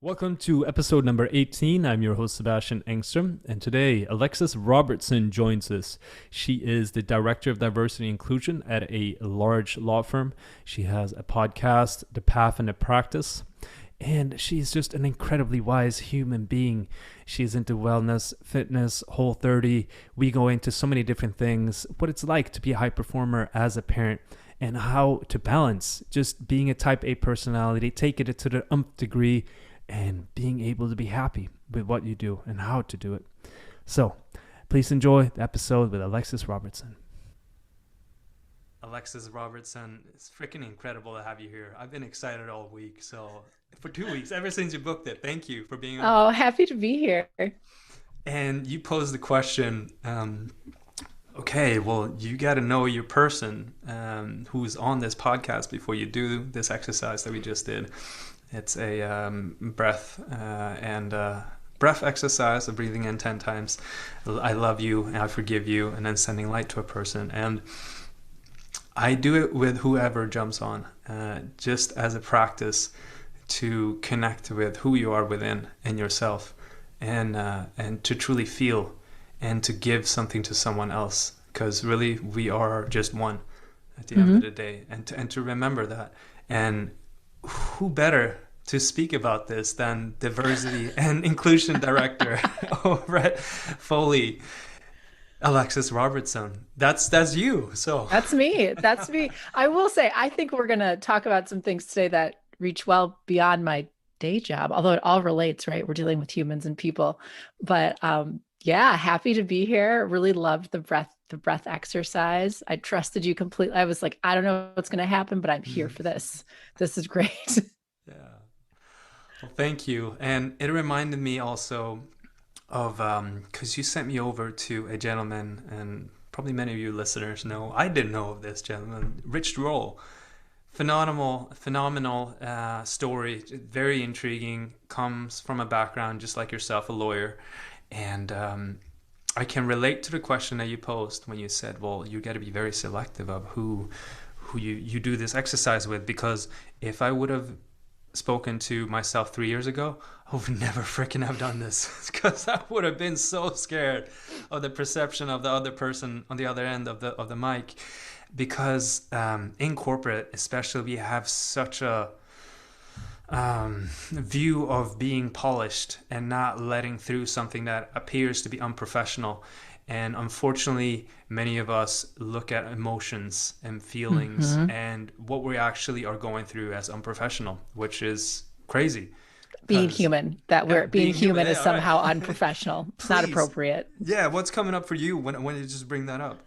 Welcome to episode number 18. I'm your host, Sebastian ENGSTROM, and today Alexis Robertson joins us. She is the Director of Diversity and Inclusion at a large law firm. She has a podcast, The Path and the Practice, and she's just an incredibly wise human being. She's into wellness, fitness, Whole30. We go into so many different things, what it's like to be a high performer as a parent, and how to balance just being a type A personality, take it to the nth degree, and being able to be happy with what you do and how to do it. So please enjoy the episode with Alexis Robertson. Alexis Robertson, it's freaking incredible to have you here. I've been excited all week. So for 2 weeks, ever since you booked it, thank you for being on. Oh, happy to be here. And you posed the question, okay, well, you got to know your person who's on this podcast before you do this exercise that we just did. It's a breath exercise of breathing in 10 times. I love you and I forgive you, and then sending light to a person. And I do it with whoever jumps on, just as a practice to connect with who you are within and yourself, and to truly feel and to give something to someone else. Because really, we are just one at the end of the day, and to remember that. And who better to speak about this than diversity and inclusion director over at Foley, Alexis Robertson. That's you. So That's me. That's me. I will say, I think we're going to talk about some things today that reach well beyond my day job, although it all relates, right? We're dealing with humans and people. But yeah, happy to be here. Really loved the breath exercise. I trusted you completely. I was like, I don't know what's going to happen, but I'm here for this. This is great. yeah. Well, thank you. And it reminded me also of, because you sent me over to a gentleman, and probably many of you listeners know, I didn't know of this gentleman, Rich Roll. Phenomenal story, very intriguing, comes from a background just like yourself, a lawyer. And I can relate to the question that you posed when you said, well, you got to be very selective of who you do this exercise with, because if I would have spoken to myself 3 years ago, I would never freaking have done this, because I would have been so scared of the perception of the other person on the other end of the mic. Because in corporate especially, we have such a view of being polished and not letting through something that appears to be unprofessional. And unfortunately, many of us look at emotions and feelings and what we actually are going through as unprofessional, which is crazy. Being human, being human is somehow unprofessional. It's not appropriate. Yeah, what's coming up for you when you just bring that up?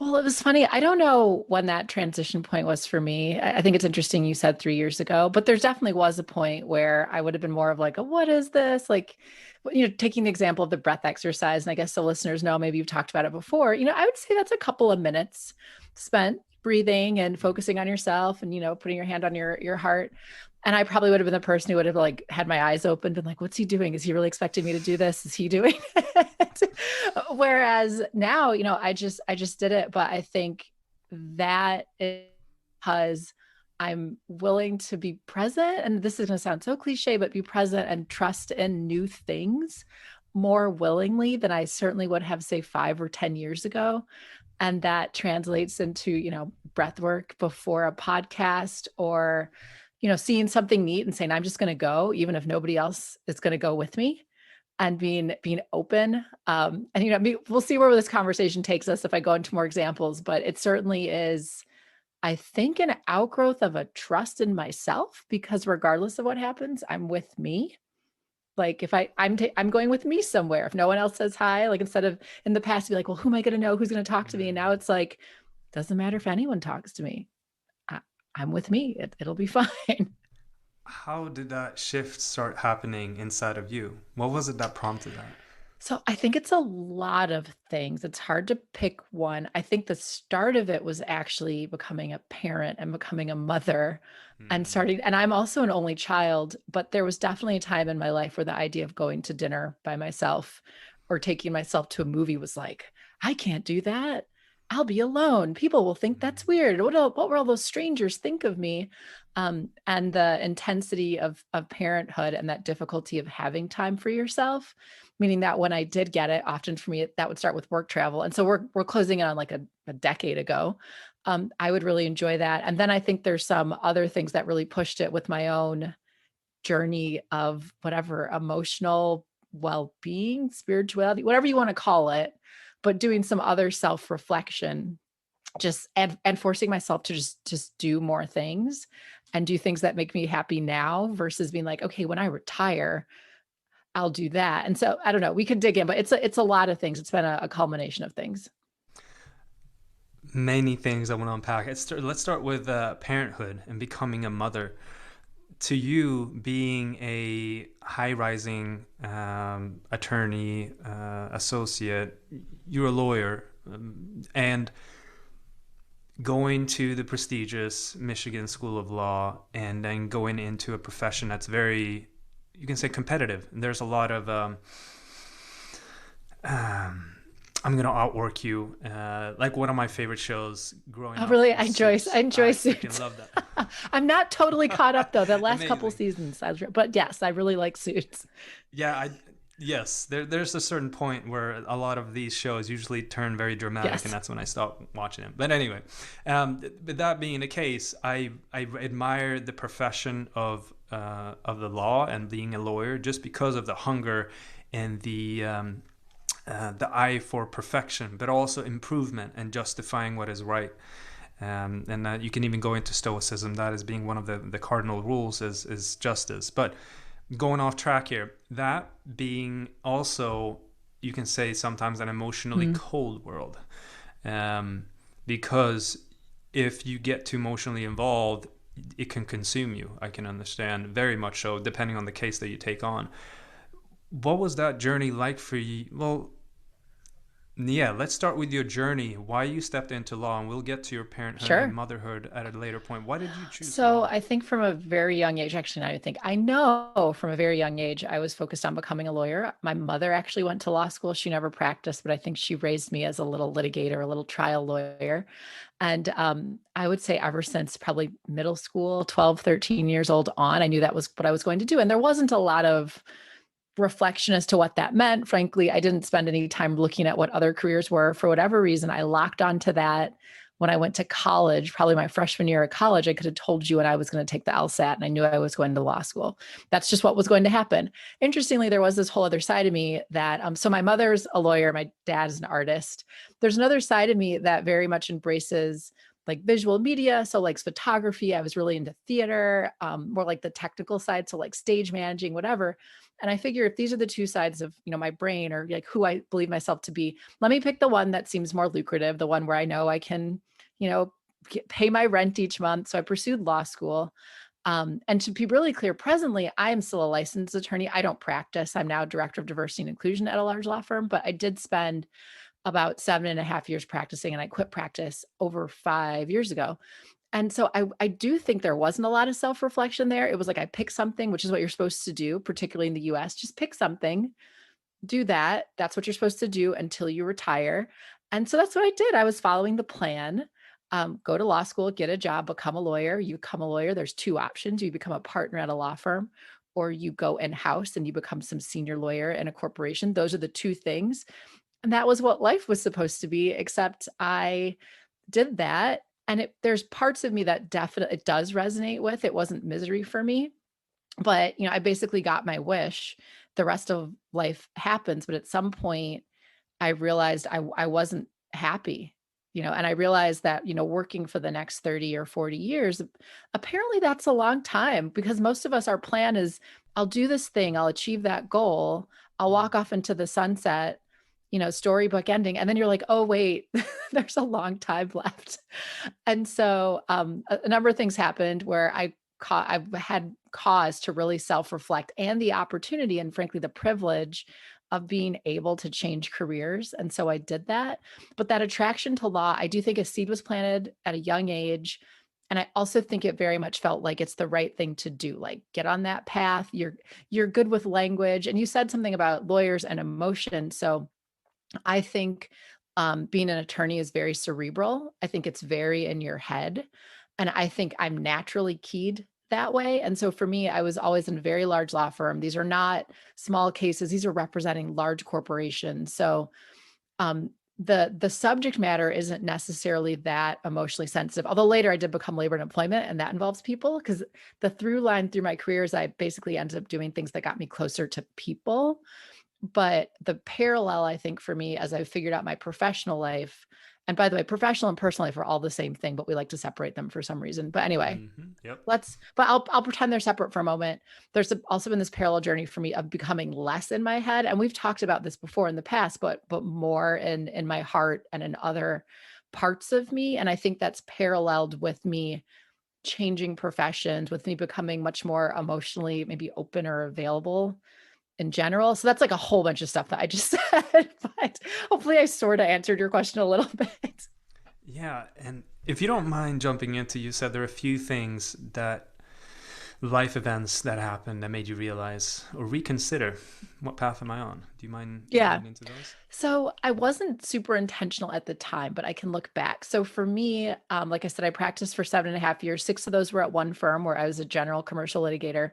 Well, it was funny. I don't know when that transition point was for me. I think it's interesting you said 3 years ago, but there definitely was a point where I would have been more of like, what is this? Like, taking the example of the breath exercise, and I guess the listeners know, maybe you've talked about it before, I would say that's a couple of minutes spent breathing and focusing on yourself and, putting your hand on your heart. And I probably would have been the person who would have like had my eyes open, been like, what's he doing? Is he really expecting me to do this? Is he doing it? Whereas now, I just did it. But I think that is because I'm willing to be present. And this is going to sound so cliche, but be present and trust in new things more willingly than I certainly would have, say, 5 or 10 years ago. And that translates into, breath work before a podcast, or seeing something neat and saying, I'm just going to go, even if nobody else is going to go with me, and being open. And, we'll see where this conversation takes us if I go into more examples, but it certainly is, I think, an outgrowth of a trust in myself, because regardless of what happens, I'm with me. Like if I'm going with me somewhere, if no one else says hi, like instead of in the past be like, well, who am I going to know? Who's going to talk to me? And now it's like, doesn't matter if anyone talks to me. I'm with me. It'll be fine. How did that shift start happening inside of you? What was it that prompted that? So I think it's a lot of things. It's hard to pick one. I think the start of it was actually becoming a parent and becoming a mother and and I'm also an only child, but there was definitely a time in my life where the idea of going to dinner by myself or taking myself to a movie was like, I can't do that. I'll be alone. People will think Mm, that's weird. What will all those strangers think of me? And the intensity of parenthood and that difficulty of having time for yourself, meaning that when I did get it, often for me, that would start with work travel. And so we're closing in on like a decade ago. I would really enjoy that. And then I think there's some other things that really pushed it with my own journey of whatever emotional well-being, spirituality, whatever you want to call it, but doing some other self-reflection, just and forcing myself to just do more things and do things that make me happy now versus being like, okay, when I retire, I'll do that. And so I don't know, we could dig in, but it's a lot of things. It's been a culmination of things. many things I want to unpack. Let's start with parenthood and becoming a mother. To you, being a high-rising attorney, associate, you're a lawyer, and going to the prestigious Michigan School of Law and then going into a profession that's very, you can say, competitive. And there's a lot of um, I'm gonna outwork you. Like one of my favorite shows growing Oh, up really? was I Suits. enjoy I freaking Suits. love that. I'm not totally caught up though. The last couple Amazing. seasons, but yes, I really like Suits. Yeah, yes, there's a certain point where a lot of these shows usually turn very dramatic, and Yes. that's when I stop watching them. But anyway, but that being the case, I admire the profession of the law and being a lawyer just because of the hunger and the eye for perfection, but also improvement and justifying what is right. And that you can even go into Stoicism, that as being one of the cardinal rules is justice. But going off track here, that being also, you can say, sometimes an emotionally Mm. cold world. Um, because if you get too emotionally involved, it can consume you. I can understand, very much so, depending on the case that you take on. What was that journey like for you? Well, yeah, let's start with your journey. Why you stepped into law, and we'll get to your parenthood and Sure. motherhood at a later point. Why did you choose So law? I think from a very young age, actually, now I think I know from a very young age, I was focused on becoming a lawyer. My mother actually went to law school. She never practiced, but I think she raised me as a little litigator, a little trial lawyer. And I would say ever since probably middle school, 12, 13 years old on, I knew that was what I was going to do. And there wasn't a lot of reflection as to what that meant. Frankly, I didn't spend any time looking at what other careers were. For whatever reason, I locked onto that when I went to college, probably my freshman year of college. I could have told you when I was going to take the LSAT, and I knew I was going to law school. That's just what was going to happen. Interestingly, there was this whole other side of me that, so my mother's a lawyer, my dad is an artist. There's another side of me that very much embraces like visual media. So like photography, I was really into theater, more like the technical side. So like stage managing, whatever. And I figure if these are the two sides of, my brain or like who I believe myself to be, let me pick the one that seems more lucrative, the one where I know I can, you know, pay my rent each month. So I pursued law school. And to be really clear, presently, I am still a licensed attorney. I don't practice. I'm now director of diversity and inclusion at a large law firm, but I did spend about 7.5 years practicing, and I quit practice over 5 years ago. And so I do think there wasn't a lot of self-reflection there. It was like I picked something, which is what you're supposed to do, particularly in the US. Just pick something, do that. That's what you're supposed to do until you retire. And so that's what I did. I was following the plan. Go to law school, get a job, become a lawyer. You become a lawyer. There's two options. You become a partner at a law firm, or you go in-house and you become some senior lawyer in a corporation. Those are the two things. And that was what life was supposed to be, except I did that, and there's parts of me that definitely it does resonate with. It wasn't misery for me, but I basically got my wish. The rest of life happens, but at some point I realized I wasn't happy, and I realized that, working for the next 30 or 40 years, apparently that's a long time, because most of us, our plan is, I'll do this thing, I'll achieve that goal, I'll Mm. walk off into the sunset, storybook ending. And then you're like, oh, wait, there's a long time left. And so a number of things happened where I had cause to really self-reflect, and the opportunity and frankly the privilege of being able to change careers. And so I did that. But that attraction to law, I do think a seed was planted at a young age. And I also think it very much felt like it's the right thing to do. Like, get on that path. You're good with language. And you said something about lawyers and emotion. So I think Being an attorney is very cerebral. I think it's very in your head. And I think I'm naturally keyed that way. And so for me, I was always in a very large law firm. These are not small cases, these are representing large corporations. So um, the subject matter isn't necessarily that emotionally sensitive. Although later I did become labor and employment, and that involves people, because the through line through my career is I basically ended up doing things that got me closer to people. But the parallel, I think, for me, as I figured out my professional life, and by the way, professional and personal life are all the same thing, but we like to separate them for some reason. But anyway, Yep. but I'll pretend they're separate for a moment. There's also been this parallel journey for me of becoming less in my head. And we've talked about this before in the past, but more in my heart and in other parts of me. And I think that's paralleled with me changing professions, with me becoming much more emotionally maybe open or available in general. So that's like a whole bunch of stuff that I just said, but hopefully I sort of answered your question a little bit. Yeah, and if you don't mind jumping into, you said there are a few things that life events that happened that made you realize or reconsider what path am I on? Do you mind Yeah. going into those? So I wasn't super intentional at the time, but I can look back. So for me, like I said, I practiced for 7.5 years. 6 of those were at one firm where I was a general commercial litigator.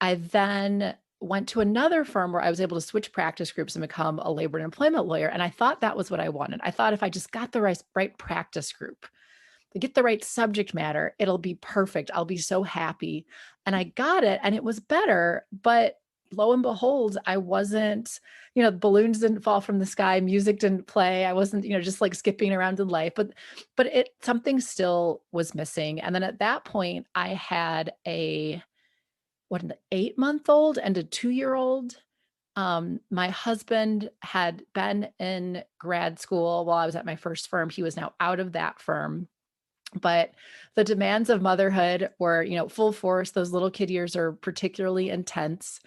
I then went to another firm where I was able to switch practice groups and become a labor and employment lawyer. And I thought that was what I wanted. I thought if I just got the right practice group, to get the right subject matter, it'll be perfect. I'll be so happy. And I got it and it was better. But lo and behold, I wasn't, balloons didn't fall from the sky, music didn't play. I wasn't, just like skipping around in life. But it something still was missing. And then at that point, I had an 8-month old and a 2-year old. My husband had been in grad school while I was at my first firm. He was now out of that firm, but the demands of motherhood were, full force. Those little kid years are particularly intense.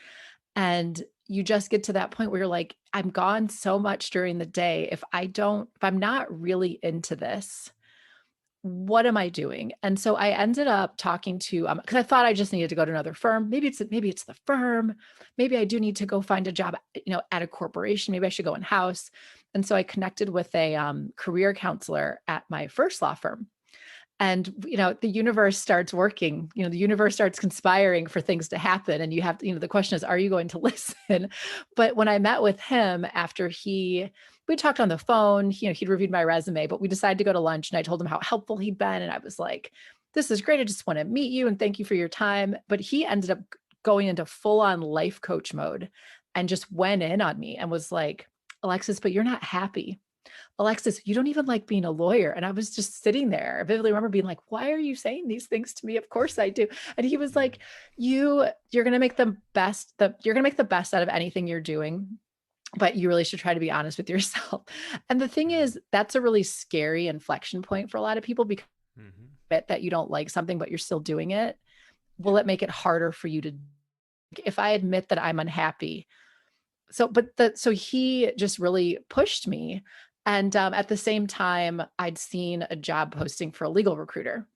And you just get to that point where you're like, I'm gone so much during the day. If I'm not really into this, what am I doing? And so I ended up talking to, because I thought I just needed to go to another firm. Maybe it's the firm. Maybe I do need to go find a job, at a corporation. Maybe I should go in house. And so I connected with a career counselor at my first law firm. And the universe starts working, the universe starts conspiring for things to happen, and you have to, the question is, are you going to listen? But when I met with him after we talked on the phone, he'd reviewed my resume, but we decided to go to lunch, and I told him how helpful he'd been, and I was like, this is great, I just want to meet you and thank you for your time. But he ended up going into full on life coach mode and just went in on me and was like, Alexis, but you're not happy. Alexis, you don't even like being a lawyer. And I was just sitting there. I vividly remember being like, why are you saying these things to me? Of course I do. And he was like, you're going to make you're going to make the best out of anything you're doing, but you really should try to be honest with yourself. And the thing is, that's a really scary inflection point for a lot of people, because Mm-hmm. that you don't like something, but you're still doing it. Will Yep. it make it harder for you to, if I admit that I'm unhappy, so he just really pushed me. And at the same time, I'd seen a job posting for a legal recruiter.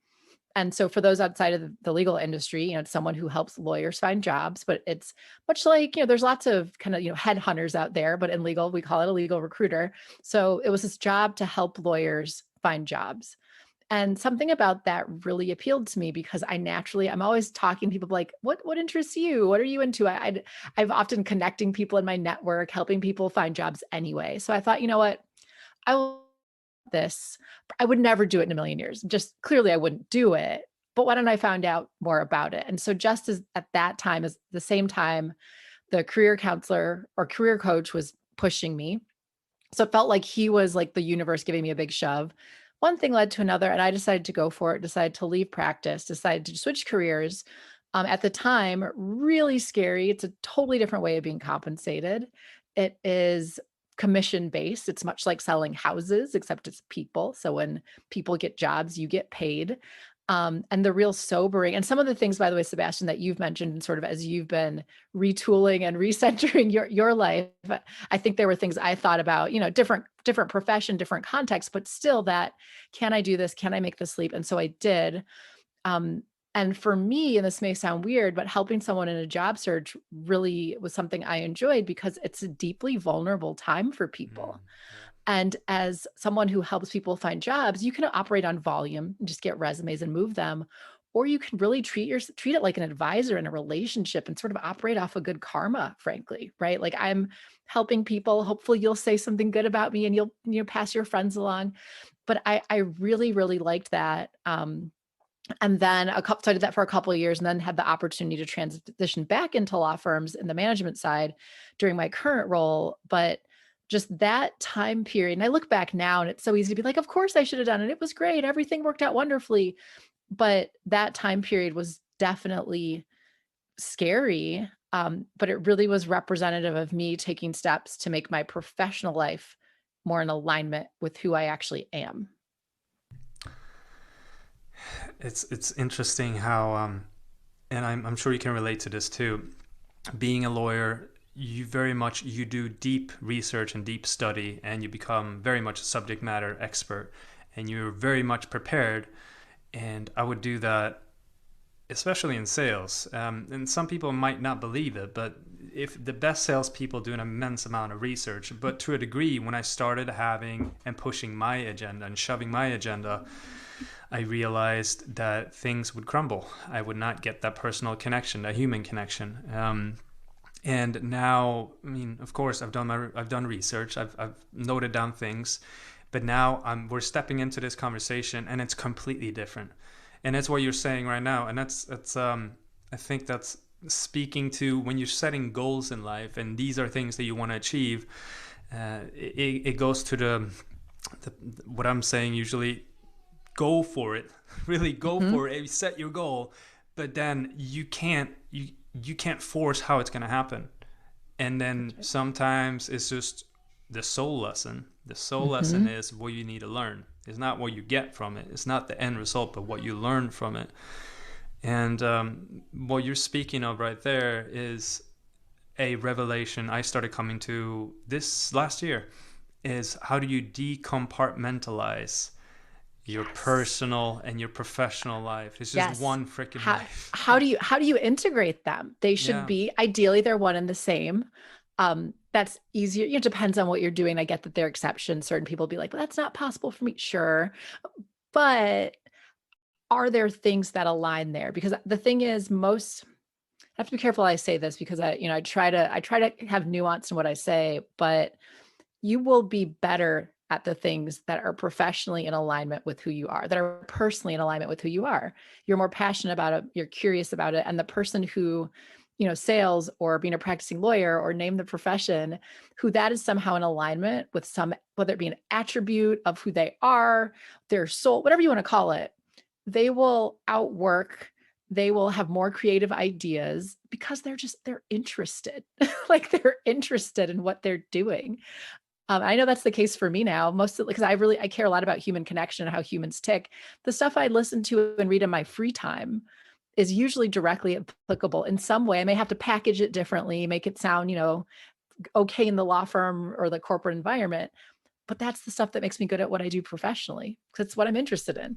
And so for those outside of the legal industry, it's someone who helps lawyers find jobs, but it's much like, there's lots of kind of, headhunters out there, but in legal, we call it a legal recruiter. So it was this job to help lawyers find jobs. And something about that really appealed to me, because I'm always talking to people like, what interests you? What are you into? I've often connecting people in my network, helping people find jobs anyway. So I thought, you know what? I will this. I would never do it in a million years. Just clearly I wouldn't do it. But why don't I find out more about it? And so just as at that time, as the same time, the career counselor or career coach was pushing me. So it felt like he was like the universe giving me a big shove. One thing led to another, and I decided to go for it, decided to leave practice, decided to switch careers. At the time, really scary. It's a totally different way of being compensated. It is commission based. It's much like selling houses, except it's people. So when people get jobs, you get paid. And the real sobering, and some of the things, by the way, Sebastian, that you've mentioned, and sort of as you've been retooling and recentering your life, I think there were things I thought about, different profession, different context, but still that, can I do this? Can I make this leap? And so I did. Um, and for me, and this may sound weird, but helping someone in a job search really was something I enjoyed, because it's a deeply vulnerable time for Mm, people. yeah. And as someone who helps people find jobs, you can operate on volume and just get resumes and move them. Or you can really treat it like an advisor in a relationship and sort of operate off a good karma, frankly, right? Like I'm helping people. Hopefully you'll say something good about me and you'll pass your friends along. But I really, really liked that. And then so I did that for a couple of years and then had the opportunity to transition back into law firms in the management side during my current role. But just that time period, and I look back now and it's so easy to be like, of course I should have done it. It was great. Everything worked out wonderfully. But that time period was definitely scary. But it really was representative of me taking steps to make my professional life more in alignment with who I actually am. It's interesting how and I'm sure you can relate to this too. Being a lawyer, you do deep research and deep study, and you become very much a subject matter expert, and you're very much prepared. And I would do that, especially in sales. And some people might not believe it, but if the best salespeople do an immense amount of research, but to a degree, when I started having and pushing my agenda and shoving my agenda, I realized that things would crumble. I would not get that personal connection, that human connection. And now, I mean, of course, I've done research. I've noted down things, but now we're stepping into this conversation, and it's completely different. And that's what you're saying right now. And that's I think that's speaking to when you're setting goals in life, and these are things that you want to achieve. It goes to the what I'm saying usually. Go for it, really go Mhm. for it. You set your goal, but then you can't force how it's going to happen. And then That's right. sometimes it's just the soul lesson. The soul lesson Mhm. is what you need to learn. It's not what you get from it. It's not the end result, but what you learn from it. And what you're speaking of right there is a revelation I started coming to this last year. Is how do you decompartmentalize your Yes. personal and your professional life? It's just Yes. one freaking How life. how do you integrate them? They should Yeah. be ideally they're one and the same. That's easier. It depends on what you're doing. I get that there are exceptions. Certain people be like, well, that's not possible for me. Sure. But are there things that align there? Because the thing is, I have to be careful how I say this because I try to have nuance in what I say, but you will be better at the things that are professionally in alignment with who you are, that are personally in alignment with who you are. You're more passionate about it, you're curious about it. And the person who, sales or being a practicing lawyer or name the profession, who that is somehow in alignment with whether it be an attribute of who they are, their soul, whatever you want to call it, they will outwork, they will have more creative ideas because they're interested. Like they're interested in what they're doing. I know that's the case for me now, mostly because I care a lot about human connection and how humans tick. The stuff I listen to and read in my free time is usually directly applicable in some way. I may have to package it differently, make it sound, okay in the law firm or the corporate environment, but that's the stuff that makes me good at what I do professionally because it's what I'm interested in.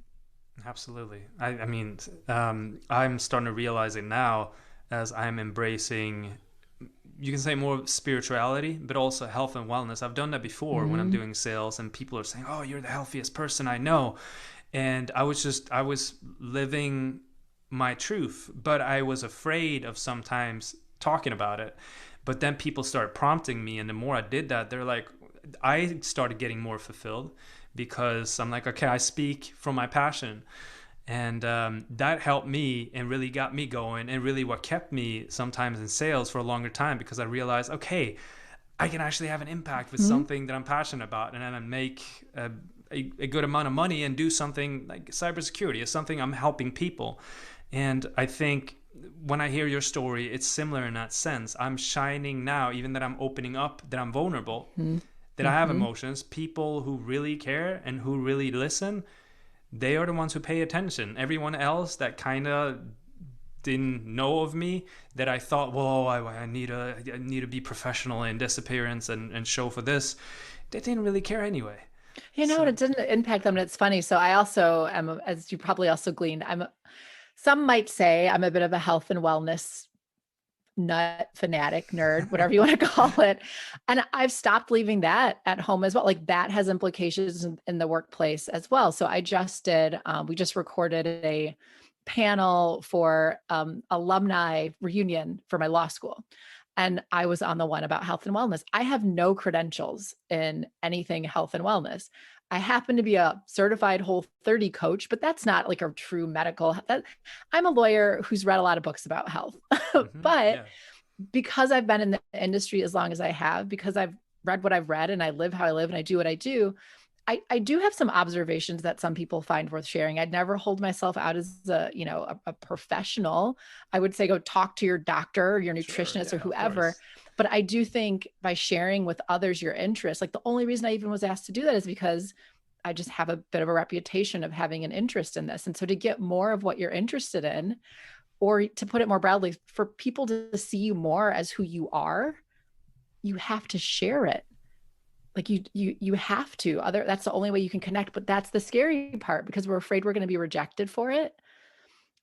Absolutely. I mean, I'm starting to realize it now as I'm embracing, you can say more spirituality, but also health and wellness. I've done that before when I'm Mhm. doing sales, and people are saying, "Oh, you're the healthiest person I know," and I was living my truth, but I was afraid of sometimes talking about it. But then people started prompting me, and the more I did that, they're like, I started getting more fulfilled because I'm like, okay, I speak from my passion. And that helped me and really got me going, and really what kept me sometimes in sales for a longer time, because I realized, okay, I can actually have an impact with Mhm. something that I'm passionate about, and then I make a good amount of money and do something like cybersecurity. It's something I'm helping people. And I think when I hear your story, it's similar in that sense. I'm shining now, even that I'm opening up, that I'm vulnerable, Mhm. that I have Mhm. emotions. People who really care and who really listen, they are the ones who pay attention. Everyone else that kind of didn't know of me, that I thought, well, I need to be professional in this appearance and show for this, they didn't really care anyway. And So it didn't impact them. And it's funny. So I also am, as you probably also gleaned, some might say I'm a bit of a health and wellness nut, fanatic, nerd, whatever you want to call it. And I've stopped leaving that at home as well. Like that has implications in the workplace as well. So we just recorded a panel for alumni reunion for my law school. And I was on the one about health and wellness. I have no credentials in anything health and wellness. I happen to be a certified Whole30 coach, but that's not like a true medical. I'm a lawyer who's read a lot of books about health. But Yeah. because I've been in the industry as long as I have, because I've read what I've read and I live how I live and I do what I do, I do have some observations that some people find worth sharing. I'd never hold myself out as a professional. I would say go talk to your doctor or your Sure. nutritionist or Yeah, of whoever. course. But I do think by sharing with others your interests, like the only reason I even was asked to do that is because I just have a bit of a reputation of having an interest in this. And so to get more of what you're interested in, or to put it more broadly, for people to see you more as who you are, you have to share it. Like you have to. That's the only way you can connect. But that's the scary part because we're afraid we're going to be rejected for it.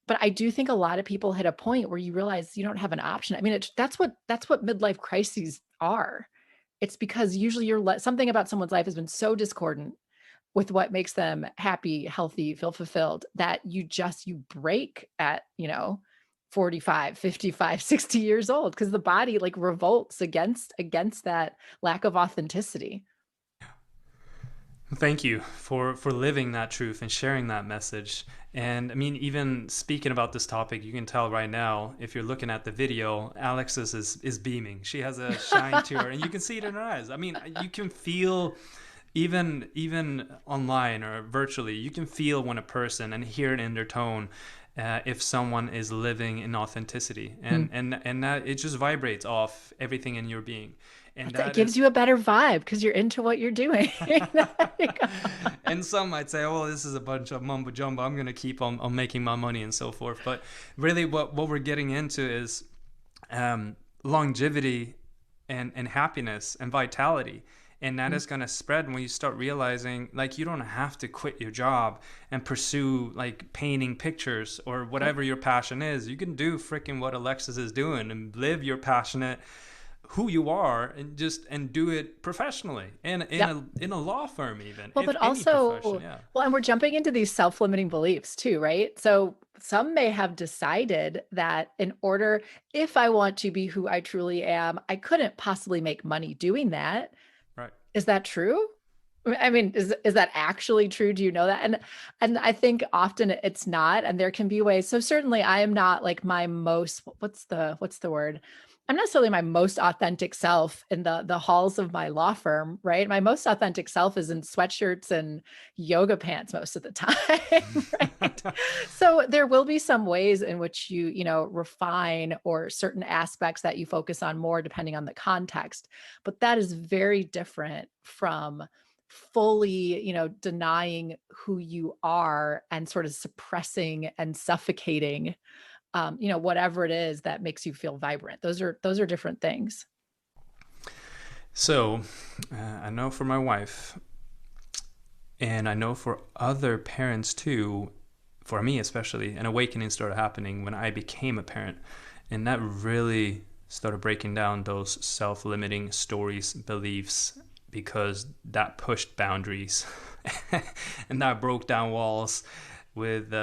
But I do think a lot of people hit a point where you realize you don't have an option. I mean, that's what midlife crises are. It's because usually something about someone's life has been so discordant with what makes them happy, healthy, feel fulfilled that you break at, 45, 55, 60 years old because the body like revolts against that lack of authenticity. Thank you for living that truth and sharing that message. And I mean, even speaking about this topic, you can tell right now, if you're looking at the video, Alexis is beaming. She has a shine to her, and you can see it in her eyes. I mean, you can feel even online or virtually, you can feel when a person and hear it in their tone. If someone is living in authenticity, and, Mm. and that it just vibrates off everything in your being, and It that gives is you a better vibe because you're into what you're doing. and some might say, oh, this is a bunch of mumbo jumbo. I'm going to keep on making my money and so forth. But really, what we're getting into is longevity and happiness and vitality. And that is going to spread when you start realizing, like, you don't have to quit your job and pursue, like, painting pictures or whatever your passion is. You can do freaking what Alexis is doing and live your passionate who you are and do it professionally and Yep. in a law firm, even Well, if but any profession. also, Yeah. well, and we're jumping into these self-limiting beliefs too, right? So some may have decided that if I want to be who I truly am, I couldn't possibly make money doing that. Right. Is that true? I mean, is that actually true? Do you know that? And I think often it's not, and there can be ways. So certainly I am not like my most, what's the word? I'm not necessarily my most authentic self in the halls of my law firm, right? My most authentic self is in sweatshirts and yoga pants most of the time, right? So there will be some ways in which you refine or certain aspects that you focus on more depending on the context. But that is very different from fully, denying who you are and sort of suppressing and suffocating, whatever it is that makes you feel vibrant. Those are different things. So I know for my wife, and I know for other parents too, for me especially, an awakening started happening when I became a parent. And that really started breaking down those self-limiting stories, beliefs, because that pushed boundaries and that broke down walls with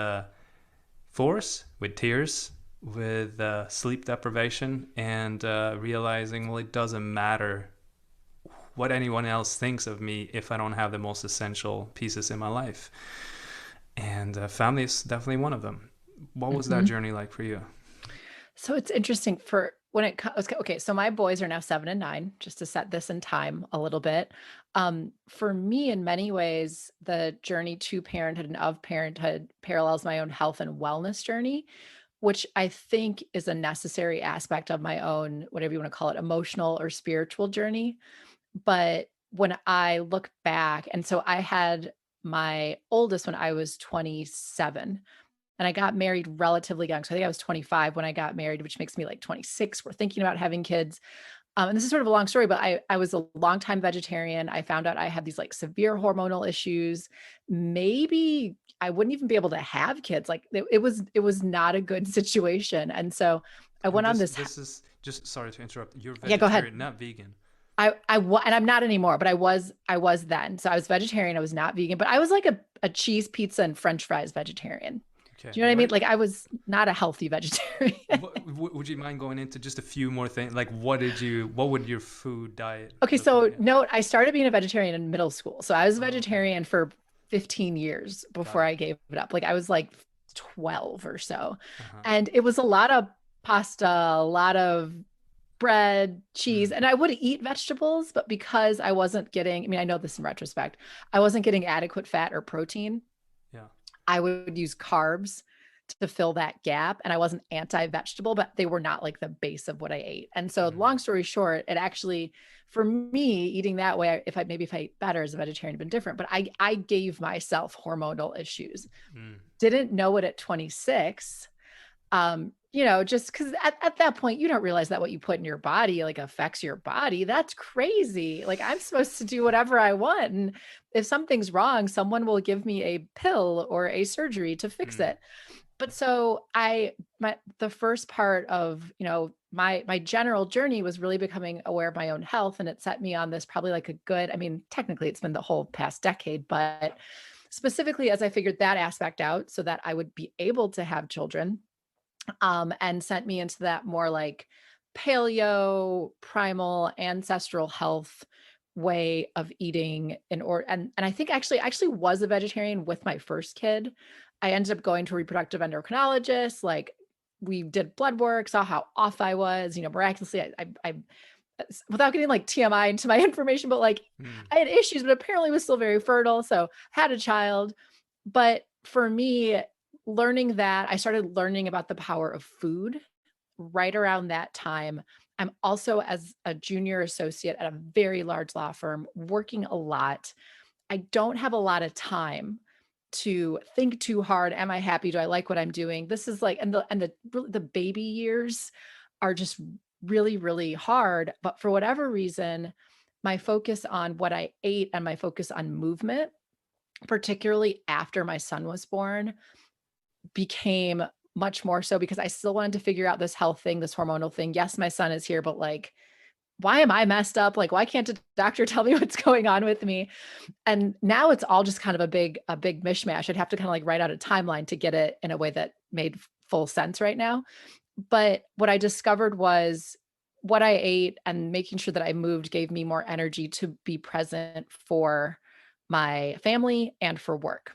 force, with tears, with sleep deprivation, and realizing, well, it doesn't matter what anyone else thinks of me if I don't have the most essential pieces in my life. And family is definitely one of them. What was that Mhm. journey like for you? So it's interesting for when it comes. Okay, so my boys are now 7 and 9. Just to set this in time a little bit. For me, in many ways, the journey to parenthood and of parenthood parallels my own health and wellness journey, which I think is a necessary aspect of my own, whatever you want to call it, emotional or spiritual journey. But when I look back, and so I had my oldest when I was 27, and I got married relatively young. So I think I was 25 when I got married, which makes me like 26. We're thinking about having kids. And this is sort of a long story, but I was a longtime vegetarian. I found out I had these like severe hormonal issues. Maybe I wouldn't even be able to have kids. Like it was not a good situation. And so I And went on this this, this is just, sorry to interrupt. You're yeah, go ahead. vegetarian, not vegan. And I'm not anymore, but I was then. So I was vegetarian. I was not vegan, but I was like a cheese, pizza, and French fries vegetarian. Okay. Do you know what I mean? Like I was not a healthy vegetarian. Would you mind going into just a few more things? Like, what would your food diet Okay, look like? so Yeah. note, I started being a vegetarian in middle school. So I was a Oh, okay. vegetarian for 15 years Got before it. I gave it up. Like I was like 12 or so. Uh-huh. And it was a lot of pasta, a lot of bread, cheese, Mm, and I would eat vegetables, but because I wasn't getting, I mean, I know this in retrospect, I wasn't getting adequate fat or protein. yeah. I would use carbs to fill that gap. And I wasn't anti vegetable, but they were not like the base of what I ate. And so, long Mm, story short, it actually, for me, eating that way, if I ate better as a vegetarian, had been different. But I gave myself hormonal issues. mm, Didn't know it at 26. Just because at that point you don't realize that what you put in your body like affects your body. That's crazy. Like I'm supposed to do whatever I want. And if something's wrong, someone will give me a pill or a surgery to fix mm, it. But so the first part of, my general journey was really becoming aware of my own health. And it set me on this probably like a good, I mean, technically it's been the whole past decade, but specifically as I figured that aspect out so that I would be able to have children, and sent me into that more like paleo, primal, ancestral health way of eating and I think actually was a vegetarian with my first kid. I ended up going to a reproductive endocrinologist, like we did blood work, saw how off I was, miraculously I without getting like TMI into my information, but like mm, I had issues, but apparently was still very fertile. So had a child. But for me, learning that, I started learning about the power of food right around that time. I'm also as a junior associate at a very large law firm working a lot. I don't have a lot of time to think too hard. Am I happy? Do I like what I'm doing? This is like, and the baby years are just really, really hard. But for whatever reason, my focus on what I ate and my focus on movement, particularly after my son was born, became much more so because I still wanted to figure out this health thing, this hormonal thing. Yes, my son is here, but like, why am I messed up? Like, why can't a doctor tell me what's going on with me? And now it's all just kind of a big mishmash. I'd have to kind of like write out a timeline to get it in a way that made full sense right now. But what I discovered was what I ate and making sure that I moved gave me more energy to be present for my family and for work.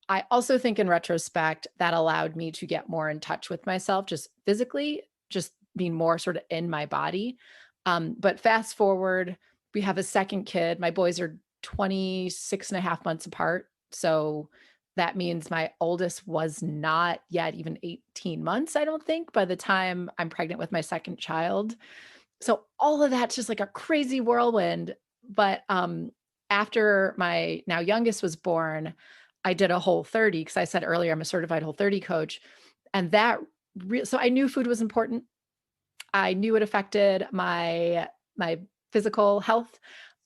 I also think in retrospect that allowed me to get more in touch with myself just physically, just being more sort of in my body. But fast forward, we have a second kid. My boys are 26 and a half months apart. So that means my oldest was not yet even 18 months, I don't think, by the time I'm pregnant with my second child. So all of that's just like a crazy whirlwind. But after my now youngest was born, I did a whole 30 because I said earlier I'm a certified whole 30 coach. And so I knew food was important. I knew it affected my physical health,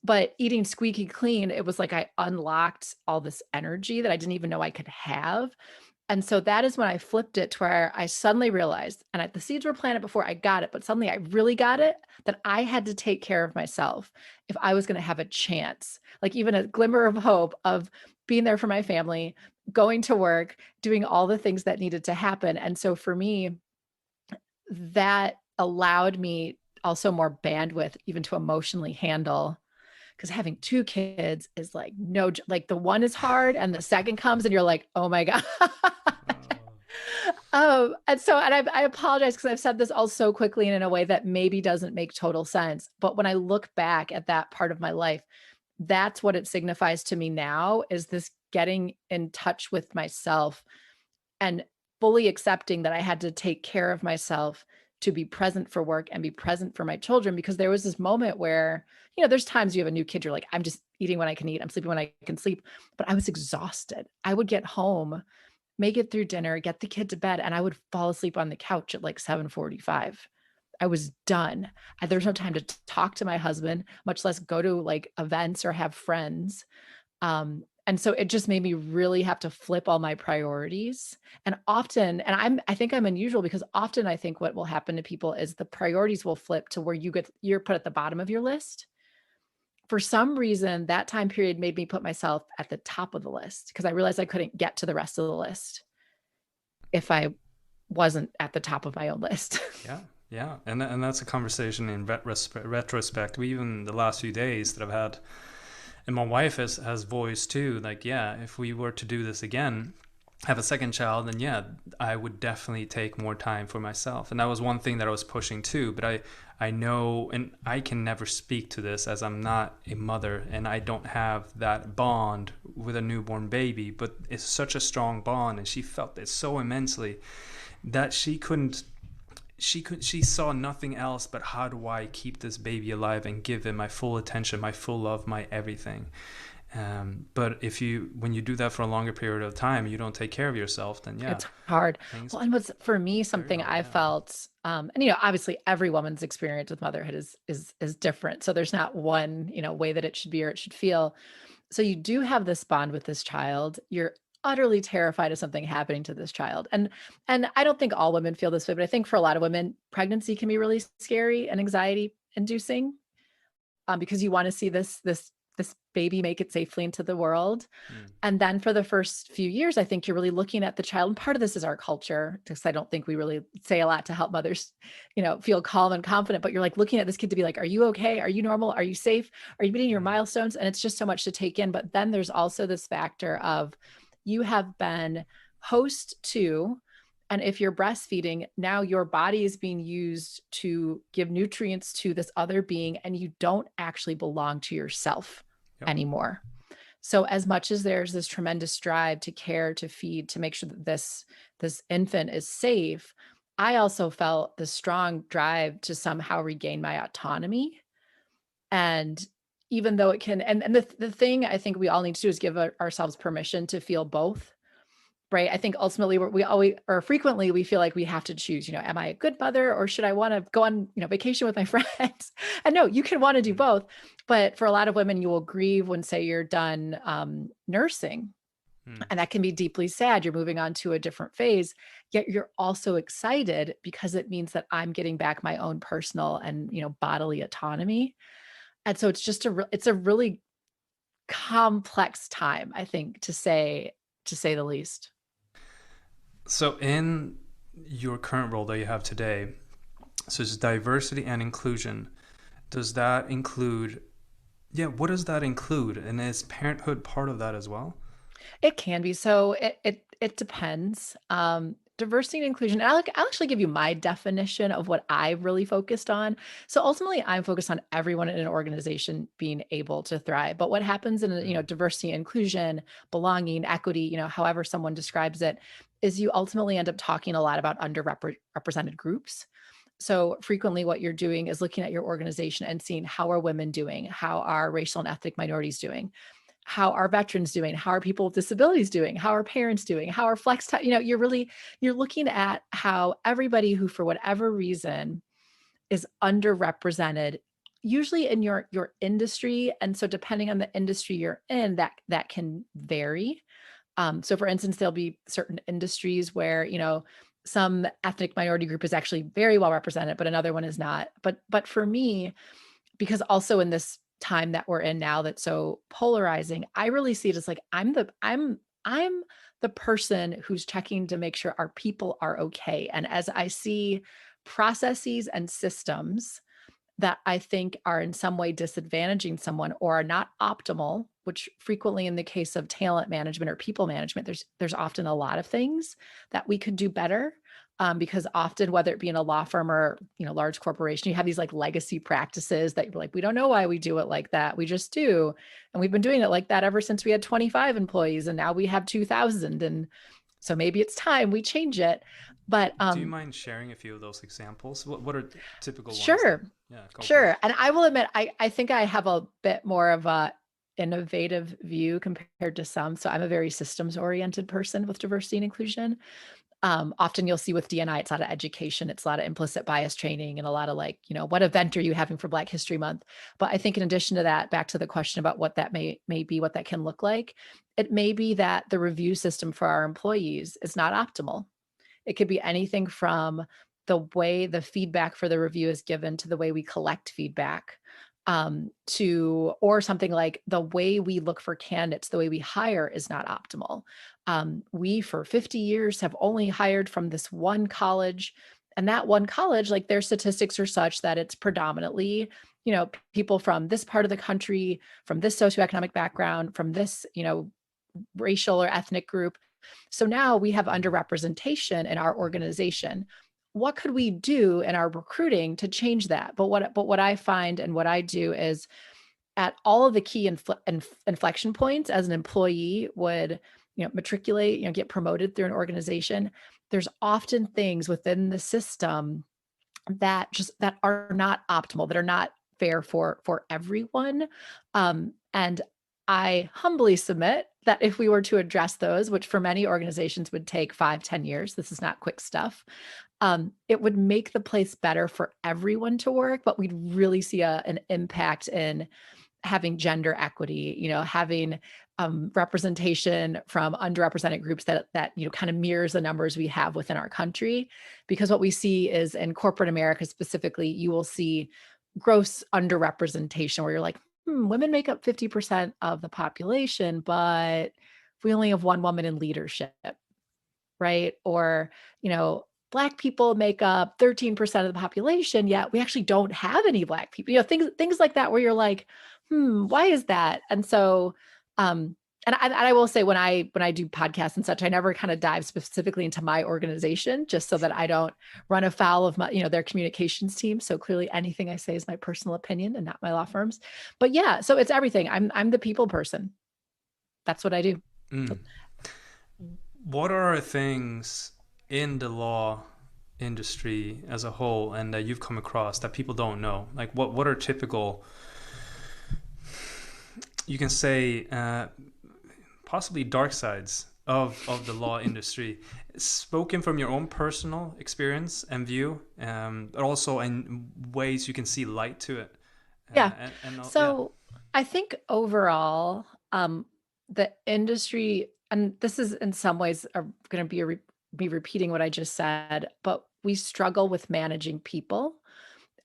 but eating squeaky clean, it was like I unlocked all this energy that I didn't even know I could have. And so that is when I flipped it to where I suddenly realized, and the seeds were planted before I got it, but suddenly I really got it that I had to take care of myself if I was going to have a chance, like even a glimmer of hope of being there for my family, going to work, doing all the things that needed to happen. And so for me, that allowed me also more bandwidth even to emotionally handle because having two kids is like like the one is hard and the second comes and you're like, oh my God. oh, And I apologize because I've said this all so quickly and in a way that maybe doesn't make total sense. But when I look back at that part of my life, that's what it signifies to me now is this getting in touch with myself and fully accepting that I had to take care of myself to be present for work and be present for my children. Because there was this moment where, there's times you have a new kid, you're like, I'm just eating when I can eat, I'm sleeping when I can sleep. But I was exhausted. I would get home, make it through dinner, get the kid to bed, and I would fall asleep on the couch at like 7:45. I was done. There was no time to talk to my husband, much less go to like events or have friends. And so it just made me really have to flip all my priorities. And often, and I think I'm unusual because often I think what will happen to people is the priorities will flip to where you're put at the bottom of your list. For some reason, that time period made me put myself at the top of the list because I realized I couldn't get to the rest of the list if I wasn't at the top of my own list. Yeah, yeah, and that's a conversation in retrospect. We even the last few days that I've had, and my wife has voiced too. Like, yeah, if we were to do this again, have a second child, then yeah, I would definitely take more time for myself. And that was one thing that I was pushing too. But I know, and I can never speak to this as I'm not a mother and I don't have that bond with a newborn baby. But it's such a strong bond, and she felt it so immensely that she saw nothing else but how do I keep this baby alive and give him my full attention, my full love, my everything. But when you do that for a longer period of time, you don't take care of yourself, then yeah, It's hard. things Well, and what's for me very something hard. I Yeah. felt, and obviously every woman's experience with motherhood is different. So there's not one, way that it should be or it should feel. So you do have this bond with this child. You're utterly terrified of something happening to this child. And I don't think all women feel this way, but I think for a lot of women, pregnancy can be really scary and anxiety inducing, because you want to see this baby make it safely into the world. Mm. And then for the first few years, I think you're really looking at the child. And part of this is our culture, because I don't think we really say a lot to help mothers, feel calm and confident. But you're like looking at this kid to be like, are you okay? Are you normal? Are you safe? Are you meeting your Mm. milestones? And it's just so much to take in. But then there's also this factor of you have been host to, and if you're breastfeeding, now your body is being used to give nutrients to this other being, and you don't actually belong to yourself Yep. anymore. So as much as there's this tremendous drive to care, to feed, to make sure that this infant is safe, I also felt the strong drive to somehow regain my autonomy. And even though it can, and the thing I think we all need to do is give ourselves permission to feel both. Right. I think ultimately we always or frequently we feel like we have to choose, am I a good mother or should I want to go on, vacation with my friends? And no, you can want to do Mm. both. But for a lot of women, you will grieve when, say, you're done nursing. Mm. And that can be deeply sad. You're moving on to a different phase, yet you're also excited because it means that I'm getting back my own personal and, bodily autonomy. And so it's just it's a really complex time, I think, to say the least. So in your current role that you have today, so it's diversity and inclusion. Does that include? Yeah, what does that include? And is parenthood part of that as well? It can be. So it depends. Diversity and inclusion. And I'll actually give you my definition of what I really focused on. So ultimately, I'm focused on everyone in an organization being able to thrive. But what happens in Mm. diversity, inclusion, belonging, equity, however someone describes it, is you ultimately end up talking a lot about underrepresented groups. So frequently what you're doing is looking at your organization and seeing how are women doing, how are racial and ethnic minorities doing, how are veterans doing, how are people with disabilities doing, how are parents doing, how are flex time, you're looking at how everybody who for whatever reason is underrepresented, usually in your industry. And so depending on the industry you're in, that can vary. So for instance, there'll be certain industries where, some ethnic minority group is actually very well represented, but another one is not. But for me, because also in this time that we're in now that's so polarizing, I really see it as like I'm the person who's checking to make sure our people are okay. And as I see processes and systems that I think are in some way disadvantaging someone or are not optimal, which frequently in the case of talent management or people management, there's often a lot of things that we could do better. Because often, whether it be in a law firm or large corporation, you have these like legacy practices that you're like, we don't know why we do it like that, we just do, and we've been doing it like that ever since we had 25 employees, and now we have 2,000, and so maybe it's time we change it. But Do you mind sharing a few of those examples? What are typical ones that? sure. Yeah, go for it. Sure. And I will admit, I think I have a bit more of a innovative view compared to some. So I'm a very systems oriented person with diversity and inclusion. Often you'll see with D&I, it's a lot of education, it's a lot of implicit bias training, and a lot of like, what event are you having for Black History Month? But I think in addition to that, back to the question about what that may be, what that can look like, it may be that the review system for our employees is not optimal. It could be anything from the way the feedback for the review is given to the way we collect feedback, or something like the way we look for candidates, the way we hire is not optimal. We, for 50 years, have only hired from this one college. And that one college, like their statistics are such that it's predominantly, people from this part of the country, from this socioeconomic background, from this, racial or ethnic group. So now we have underrepresentation in our organization. What could we do in our recruiting to change that? But what I find and what I do is at all of the key inflection points as an employee would, matriculate, get promoted through an organization, there's often things within the system that are not optimal, that are not fair for everyone. And I humbly submit that if we were to address those, which for many organizations would take 5-10 years, this is not quick stuff, it would make the place better for everyone to work, but we'd really see an impact in having gender equity, having representation from underrepresented groups that kind of mirrors the numbers we have within our country. Because what we see is in corporate America specifically, you will see gross underrepresentation where you're like, women make up 50% of the population, but we only have one woman in leadership, right? Or, Black people make up 13% of the population, yet we actually don't have any Black people. Things like that where you're like, why is that? And so, and I will say when I do podcasts and such, I never kind of dive specifically into my organization just so that I don't run afoul of my, their communications team. So clearly anything I say is my personal opinion and not my law firm's. But yeah, so it's everything. I'm the people person. That's what I do. Mm. What are things in the law industry as a whole and that you've come across that people don't know? Like what are typical, you can say, possibly dark sides of the law industry, spoken from your own personal experience and view, but also in ways you can see light to it. Yeah. Yeah. I think overall, the industry, and this is in some ways are going to be repeating what I just said, but we struggle with managing people.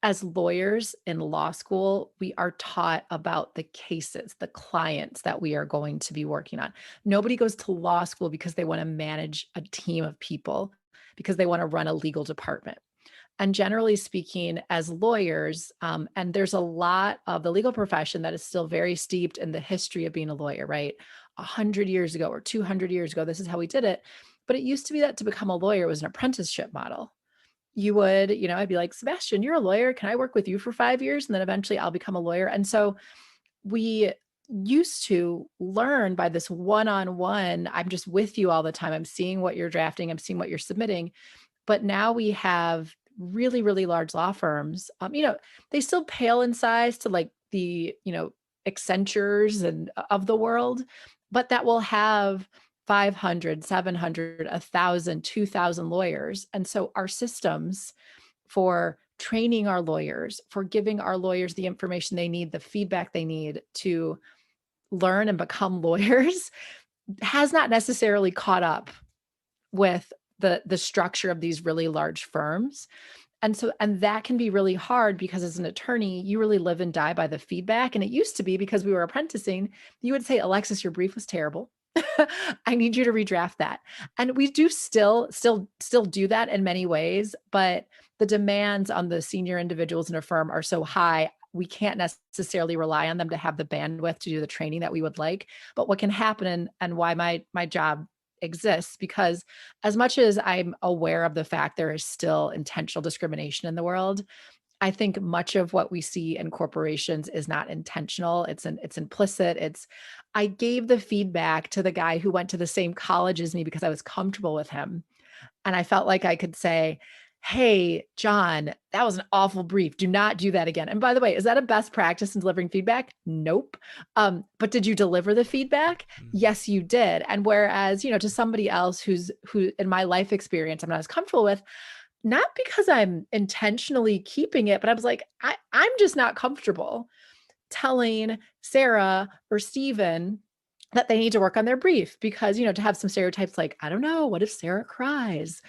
As lawyers in law school, we are taught about the cases, the clients that we are going to be working on. Nobody goes to law school because they want to manage a team of people, because they want to run a legal department. And generally speaking, as lawyers, and there's a lot of the legal profession that is still very steeped in the history of being a lawyer, right? 100 years ago or 200 years ago, this is how we did it. But it used to be that to become a lawyer was an apprenticeship model. You would, I'd be like, Sebastian, you're a lawyer. Can I work with you for 5 years? And then eventually I'll become a lawyer. And so we used to learn by this one-on-one, I'm just with you all the time. I'm seeing what you're drafting. I'm seeing what you're submitting. But now we have really, really large law firms. They still pale in size to like the, Accentures and of the world, but that will have 500, 700, 1,000, 2,000 lawyers. And so our systems for training our lawyers, for giving our lawyers the information they need, the feedback they need to learn and become lawyers has not necessarily caught up with the structure of these really large firms. And that can be really hard because as an attorney, you really live and die by the feedback. And it used to be because we were apprenticing, you would say, Alexis, your brief was terrible. I need you to redraft that. And we do still do that in many ways, but the demands on the senior individuals in a firm are so high, we can't necessarily rely on them to have the bandwidth to do the training that we would like. But what can happen and why my job exists, because as much as I'm aware of the fact there is still intentional discrimination in the world, I think much of what we see in corporations is not intentional. It's implicit. I gave the feedback to the guy who went to the same college as me because I was comfortable with him. And I felt like I could say, hey, John, that was an awful brief. Do not do that again. And by the way, is that a best practice in delivering feedback? Nope. But did you deliver the feedback? Mm, Yes, you did. And whereas, to somebody else who in my life experience I'm not as comfortable with, not because I'm intentionally keeping it, but I was like, I'm just not comfortable telling Sarah or Steven that they need to work on their brief because, to have some stereotypes like, I don't know, what if Sarah cries?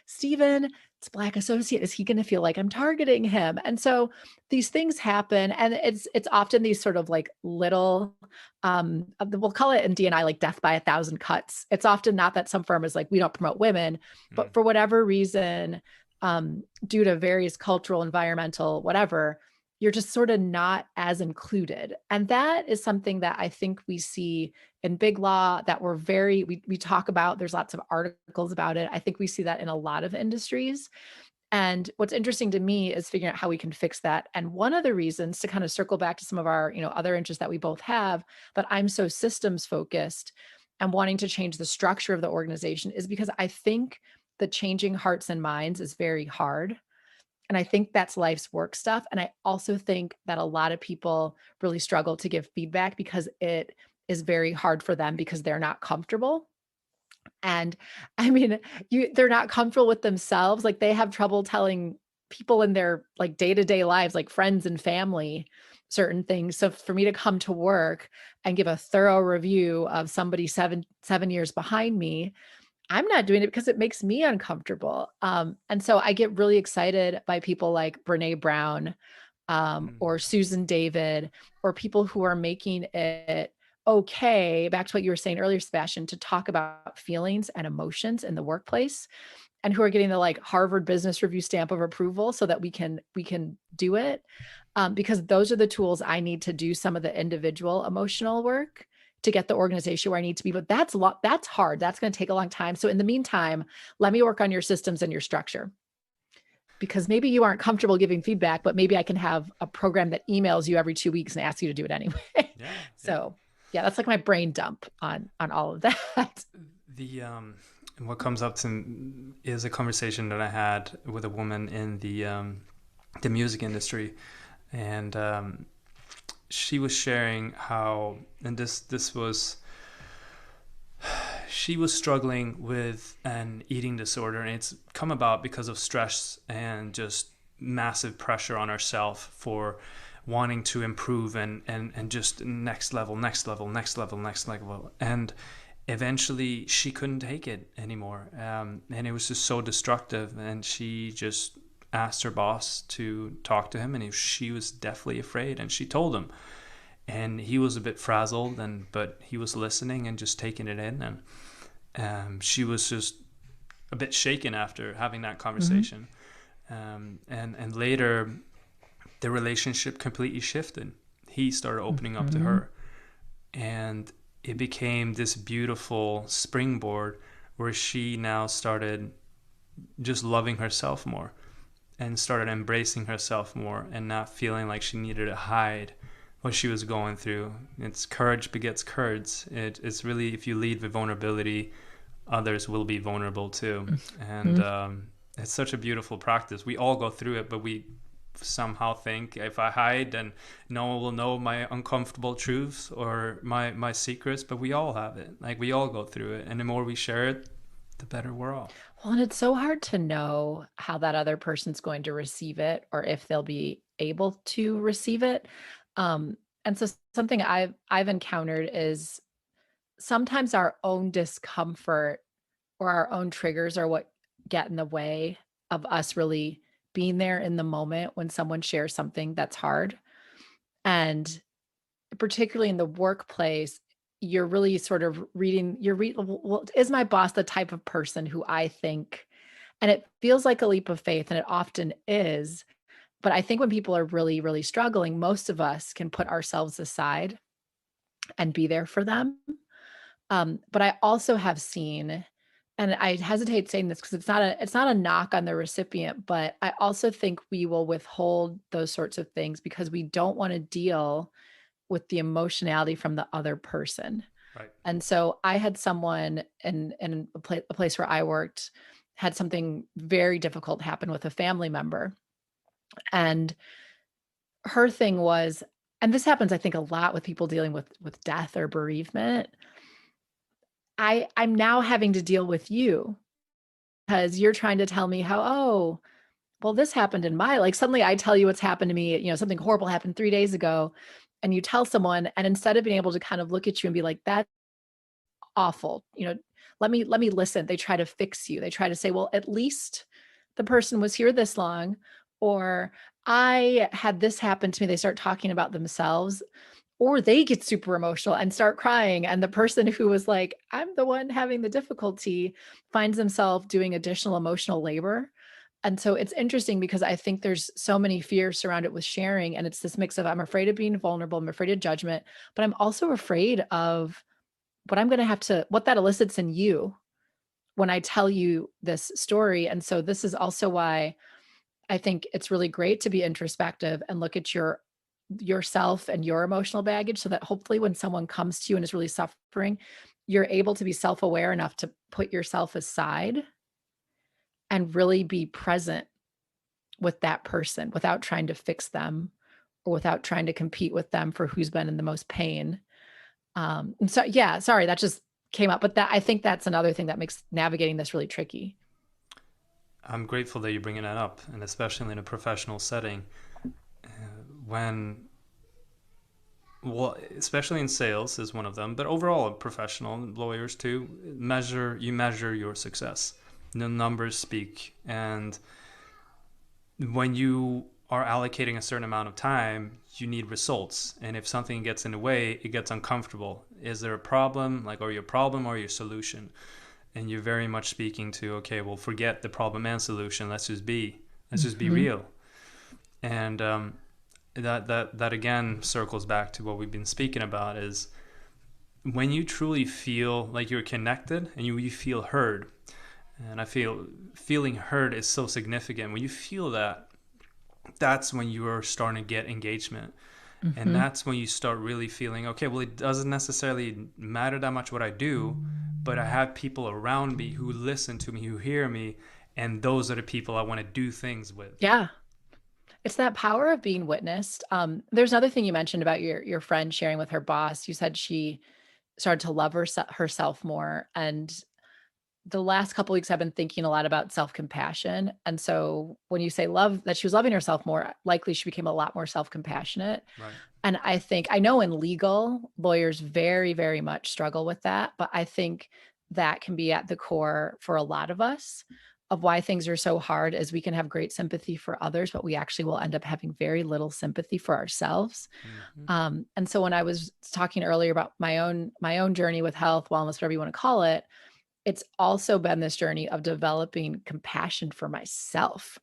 Steven, it's Black associate. Is he going to feel like I'm targeting him? And so these things happen. And it's often these sort of like little, we'll call it in D&I like death by a thousand cuts. It's often not that some firm is like, we don't promote women, mm, but for whatever reason, due to various cultural, environmental, whatever, you're just sort of not as included. And that is something that I think we see in big law that we talk about. There's lots of articles about it. I think we see that in a lot of industries. And what's interesting to me is figuring out how we can fix that. And one of the reasons, to kind of circle back to some of our, other interests that we both have, but I'm so systems focused and wanting to change the structure of the organization, is because I think the changing hearts and minds is very hard. And I think that's life's work stuff. And I also think that a lot of people really struggle to give feedback because it is very hard for them because they're not comfortable. And I mean, they're not comfortable with themselves. Like they have trouble telling people in their like day-to-day lives, like friends and family, certain things. So for me to come to work and give a thorough review of somebody seven years behind me, I'm not doing it because it makes me uncomfortable. And so I get really excited by people like Brene Brown, mm, or Susan David, or people who are making it okay, back to what you were saying earlier, Sebastian, to talk about feelings and emotions in the workplace, and who are getting the like Harvard Business Review stamp of approval so that we can do it. Because those are the tools I need to do some of the individual emotional work to get the organization where I need to be. But that's hard. That's going to take a long time. So in the meantime, let me work on your systems and your structure, because maybe you aren't comfortable giving feedback, but maybe I can have a program that emails you every 2 weeks and asks you to do it anyway. yeah, yeah. So yeah, that's like my brain dump on all of that. The what comes up to is a conversation that I had with a woman in the music industry, and she was sharing how, and this was, she was struggling with an eating disorder, and it's come about because of stress and just massive pressure on herself for wanting to improve and just next level, next level, next level, next level. And eventually she couldn't take it anymore. And it was just so destructive. And she just asked her boss to talk to him, and she was deathly afraid. And she told him, and he was a bit frazzled, but he was listening and just taking it in. And she was just a bit shaken after having that Mm-hmm. conversation. And later, the relationship completely shifted. He started opening up to Mm-hmm. her, and it became this beautiful springboard where she now started just loving herself more and started embracing herself more and not feeling like she needed to hide what she was going through. It's courage begets courage. It's really, if you lead with vulnerability, others will be vulnerable too. And Mm-hmm. it's such a beautiful practice. We all go through it, but we somehow think if I hide, then no one will know my uncomfortable truths or my secrets. But we all have it. Like we all go through it, and the more we share it, the better we're all. Well, and it's so hard to know how that other person's going to receive it or if they'll be able to receive it. And so something I've encountered is sometimes our own discomfort or our own triggers are what get in the way of us really being there in the moment when someone shares something that's hard. And particularly in the workplace, you're really sort of reading, well, is my boss the type of person who I think, and it feels like a leap of faith, and it often is. But I think when people are really, really struggling, most of us can put ourselves aside and be there for them. But I also have seen, and I hesitate saying this because it's not a knock on the recipient, but I also think we will withhold those sorts of things because we don't want to deal with the emotionality from the other person. Right. And so I had someone in a place where I worked. had something very difficult happen with a family member. And her thing was, and this happens, I think, a lot with people dealing with death or bereavement. I'm now having to deal with you because you're trying to tell me how, oh, well, this happened in my, like, suddenly I tell you what's happened to me, something horrible happened 3 days ago, and you tell someone, and instead of being able to kind of look at you and be like, that's awful, let me listen. They try to fix you. They try to say, well, at least the person was here this long, or I had this happen to me. They start talking about themselves, or they get super emotional and start crying. And the person who was like, I'm the one having the difficulty, finds themselves doing additional emotional labor. And so it's interesting because I think there's so many fears surrounded with sharing. And it's this mix of, I'm afraid of being vulnerable, I'm afraid of judgment, but I'm also afraid of what I'm going to have to, what that elicits in you when I tell you this story. And so this is also why I think it's really great to be introspective and look at yourself and your emotional baggage, so that hopefully when someone comes to you and is really suffering, you're able to be self-aware enough to put yourself aside and really be present with that person without trying to fix them or without trying to compete with them for who's been in the most pain. And so, yeah, sorry, that just came up, but that, I think that's another thing that makes navigating this really tricky. I'm grateful that you're bringing that up, and especially in a professional setting, when, well, especially in sales is one of them, but overall professional lawyers too, you measure your success. The numbers speak, and when you are allocating a certain amount of time, you need results. And if something gets in the way, it gets uncomfortable. Is there a problem? Like, are you a problem or your solution? And you're very much speaking to, okay, well, forget the problem and solution. Let's just be Mhm. real. And that again circles back to what we've been speaking about, is when you truly feel like you're connected and you feel heard. And I feel feeling heard is so significant. When you feel that, that's when you are starting to get engagement. And Mhm. that's when you start really feeling, okay, well, it doesn't necessarily matter that much what I do, but I have people around me who listen to me, who hear me, and those are the people I want to do things with. Yeah. It's that power of being witnessed. There's another thing you mentioned about your friend sharing with her boss. You said she started to love herself more. And the last couple weeks, I've been thinking a lot about self-compassion. And so when you say love, that she was loving herself more, likely she became a lot more self-compassionate. Right. And I know in legal, lawyers very, very much struggle with that, but I think that can be at the core for a lot of us of why things are so hard, is we can have great sympathy for others, but we actually will end up having very little sympathy for ourselves. Mm-hmm. And so when I was talking earlier about my own journey with health, wellness, whatever you want to call it, it's also been this journey of developing compassion for myself.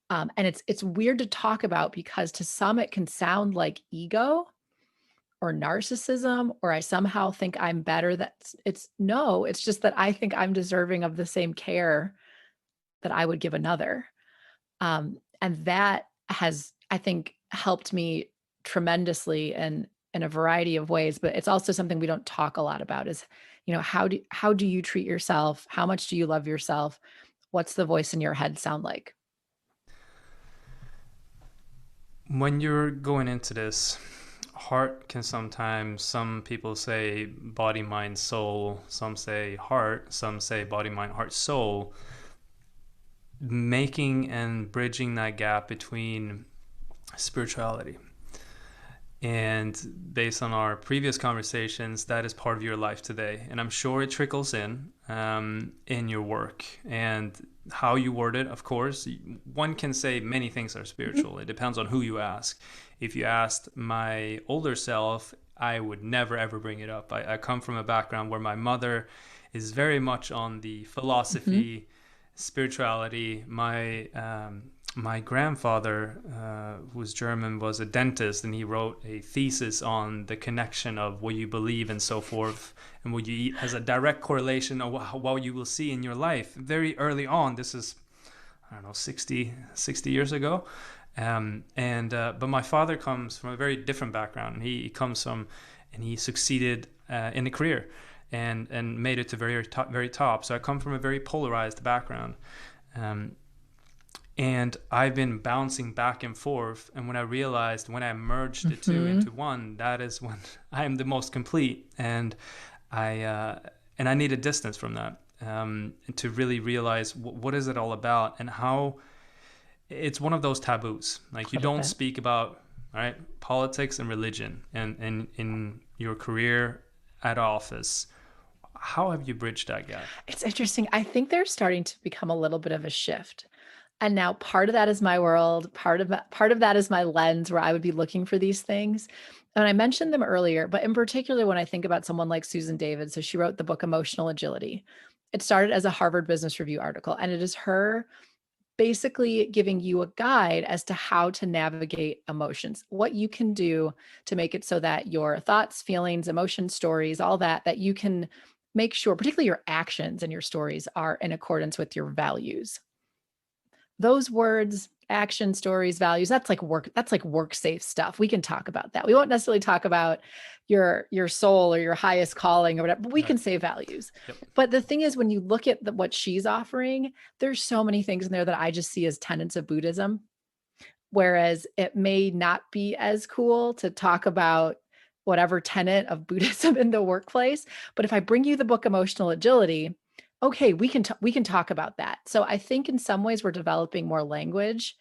And it's weird to talk about because to some it can sound like ego or narcissism, or I somehow think I'm better. It's just that I think I'm deserving of the same care that I would give another. And that has, I think, helped me tremendously in a variety of ways. But it's also something we don't talk a lot about is, how do you treat yourself? How much do you love yourself? What's the voice in your head sound like? When you're going into this, heart can sometimes, some people say body, mind, soul, some say heart, some say body, mind, heart, soul. Making and bridging that gap between spirituality. And based on our previous conversations, that is part of your life today. And I'm sure it trickles in your work. And how you word it, of course, one can say many things are Mhm. spiritual. It depends on who you ask. If you asked my older self, I would never ever bring it up. I come from a background where my mother is very much on the Mhm. philosophy, spirituality. My grandfather, who was German, was a dentist, and he wrote a thesis on the connection of what you believe and so forth, and what you eat has a direct correlation of what you will see in your life. Very early on, this is, I don't know, 60 years ago. But my father comes from a very different background, and he comes from, and he succeeded in a career. and made it to very top. So I come from a very polarized background. Um, and I've been bouncing back and forth. And when I realized, when I merged the two Hmm. into one, that is when I am the most complete. And I need a distance from that, to really realize what is it all about, and how it's one of those taboos. Like, you don't 100%. speak about, all right, politics and religion, and in your career at office. How have you bridged that gap? It's interesting. I think they're starting to become a little bit of a shift. And now part of that is my world, part of that is my lens where I would be looking for these things. And I mentioned them earlier, but in particular when I think about someone like Susan David, so she wrote the book Emotional Agility. It started as a Harvard Business Review article, and it is her basically giving you a guide as to how to navigate emotions, what you can do to make it so that your thoughts, feelings, emotions, stories, all that you can make sure, particularly your actions and your stories, are in accordance with your values. Those words, action, stories, values, that's like work safe stuff. We can talk about that. We won't necessarily talk about your soul or your highest calling or whatever, but we Right. can say values. Yep. But the thing is, when you look at what she's offering, there's so many things in there that I just see as tenets of Buddhism. Whereas it may not be as cool to talk about whatever tenet of Buddhism in the workplace. But if I bring you the book Emotional Agility, okay, we can talk about that. So I think in some ways we're developing more language,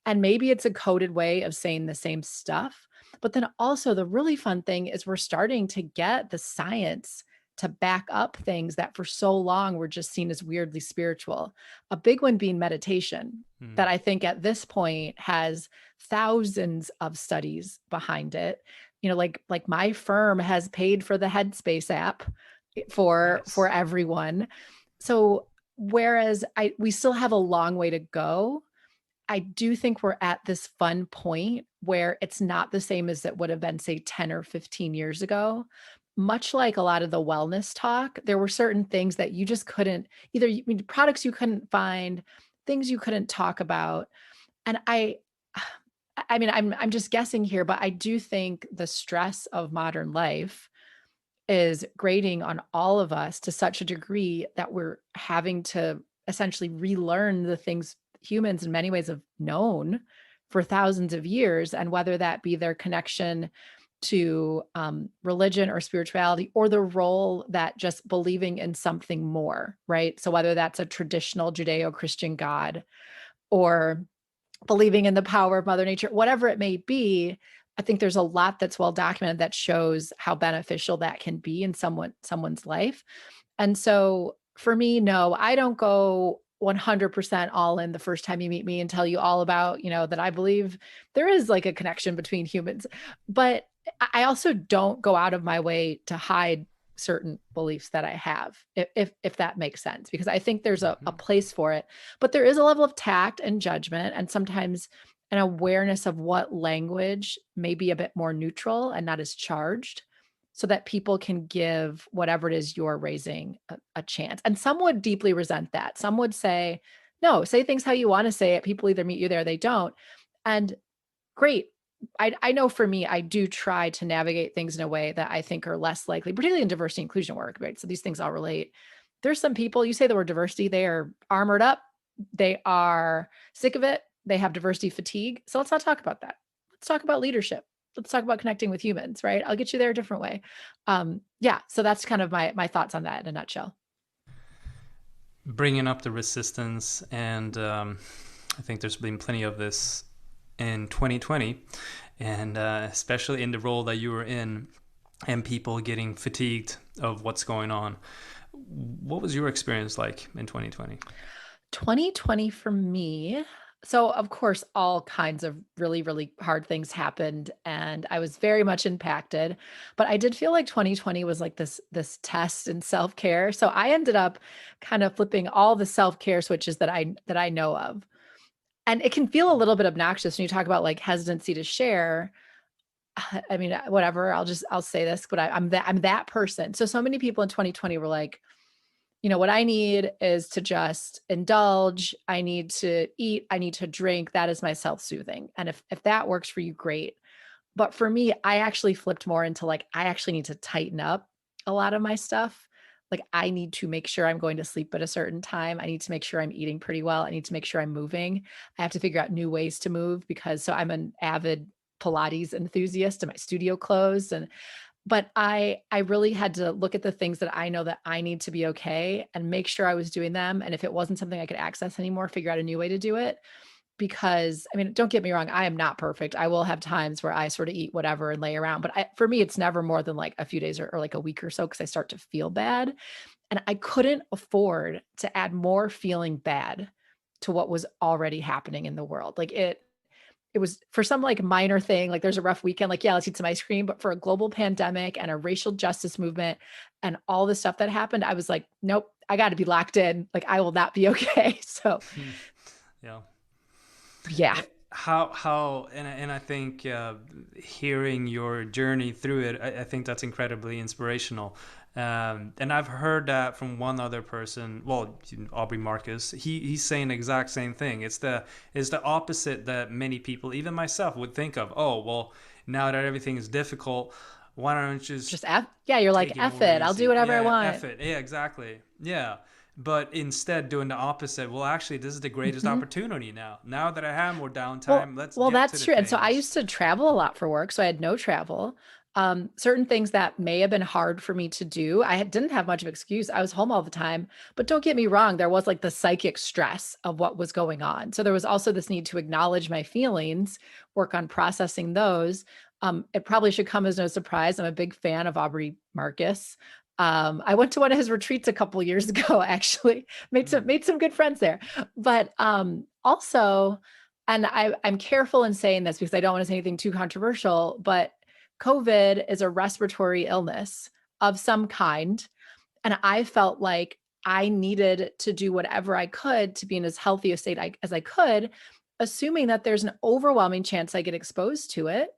and maybe it's a coded way of saying the same stuff. But then also the really fun thing is we're starting to get the science to back up things that for so long were just seen as weirdly spiritual. A big one being meditation, that Mm. I think at this point has thousands of studies behind it. Like my firm has paid for the Headspace app for Nice. everyone. So whereas we still have a long way to go, I do think we're at this fun point where it's not the same as it would have been, say, 10 or 15 years ago. Much like a lot of the wellness talk, there were certain things that you just couldn't either, products you couldn't find, things you couldn't talk about. And I mean, I'm just guessing here, but I do think the stress of modern life is grating on all of us to such a degree that we're having to essentially relearn the things humans in many ways have known for thousands of years, and whether that be their connection to religion or spirituality, or the role that just believing in something more, right? So whether that's a traditional Judeo-Christian God, or believing in the power of Mother Nature, whatever it may be, I think there's a lot that's well documented that shows how beneficial that can be in someone's life. And so for me, no, I don't go 100% all in the first time you meet me and tell you all about, that I believe there is like a connection between humans. But I also don't go out of my way to hide certain beliefs that I have, if that makes sense, because I think there's a Hmm. place for it. But there is a level of tact and judgment, and sometimes an awareness of what language may be a bit more neutral and not as charged, so that people can give whatever it is you're raising a chance. And some would deeply resent that. Some would say, no, say things how you want to say it. People either meet you there, or they don't. And great. I know for me, I do try to navigate things in a way that I think are less likely, particularly in diversity inclusion work, right? So these things all relate. There's some people, you say the word diversity, they are armored up, they are sick of it, they have diversity fatigue. So let's not talk about that. Let's talk about leadership. Let's talk about connecting with humans, right? I'll get you there a different way. Yeah, so that's kind of my thoughts on that in a nutshell. Bringing up the resistance, and I think there's been plenty of this in 2020, and especially in the role that you were in, and people getting fatigued of what's going on. What was your experience like in 2020? 2020 for me. So, of course, all kinds of really, really hard things happened, and I was very much impacted. But I did feel like 2020 was like this test in self-care. So I ended up kind of flipping all the self-care switches that I know of. And it can feel a little bit obnoxious when you talk about like hesitancy to share. I mean, whatever. I'll say this, but I'm that person. So many people in 2020 were like, what I need is to just indulge. I need to eat. I need to drink. That is my self-soothing. And if that works for you, great. But for me, I actually flipped more into like, I actually need to tighten up a lot of my stuff. Like, I need to make sure I'm going to sleep at a certain time. I need to make sure I'm eating pretty well. I need to make sure I'm moving. I have to figure out new ways to move because so I'm an avid Pilates enthusiast and my studio closed and but I really had to look at the things that I know that I need to be okay and make sure I was doing them, and if it wasn't something I could access anymore, figure out a new way to do it, because I mean, don't get me wrong, I am not perfect. I will have times where I sort of eat whatever and lay around, but for me, it's never more than like a few days or like a week or so because I start to feel bad. And I couldn't afford to add more feeling bad to what was already happening in the world. Like it was for some like minor thing, like there's a rough weekend, like, yeah, let's eat some ice cream. But for a global pandemic and a racial justice movement and all the stuff that happened, I was like, nope, I got to be locked in. Like, I will not be okay. So, Yeah. yeah. And I think hearing your journey through it, I think that's incredibly inspirational. And I've heard that from one other person. Well, Aubrey Marcus. He's saying the exact same thing. It's the opposite that many people, even myself, would think of. Oh, well, now that everything is difficult, why don't you just Just yeah, you're like, take it F more it. I'll do easy? whatever I Yeah, want. F it. Yeah, exactly. Yeah. But instead, doing the opposite. Well, actually, this is the greatest Mhm. opportunity now. Now that I have more downtime, Well let's well, get to that's the true, and so I things. used to travel a lot for work, so I had no travel. Certain things that may have been hard for me to do, didn't have much of excuse. I was home all the time, but don't get me wrong, there was like the psychic stress of what was going on. So there was also this need to acknowledge my feelings, work on processing those. It probably should come as no surprise. I'm a big fan of Aubrey Marcus. I went to one of his retreats a couple years ago, actually, Hmm. made some good friends there. But also, and I'm careful in saying this because I don't want to say anything too controversial, but COVID is a respiratory illness of some kind. And I felt like I needed to do whatever I could to be in as healthy a state as I could, assuming that there's an overwhelming chance I get exposed to it.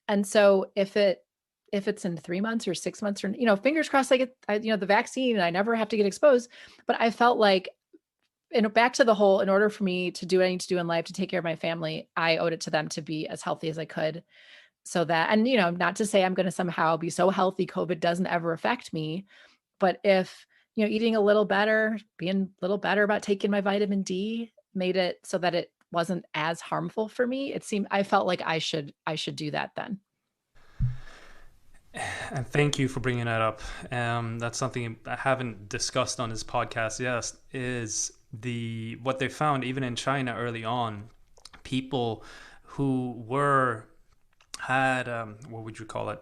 And so if it's in 3 months or 6 months or, fingers crossed I get, the vaccine and I never have to get exposed. But I felt like, and back to the whole, in order for me to do what I need to do in life to take care of my family, I owed it to them to be as healthy as I could. So that, and not to say I'm going to somehow be so healthy COVID doesn't ever affect me, but if, eating a little better, being a little better about taking my vitamin D made it so that it wasn't as harmful for me, I felt like I should do that then. And thank you for bringing that up. That's something I haven't discussed on this podcast. Yes, is the what they found even in China early on, people who were had what would you call it?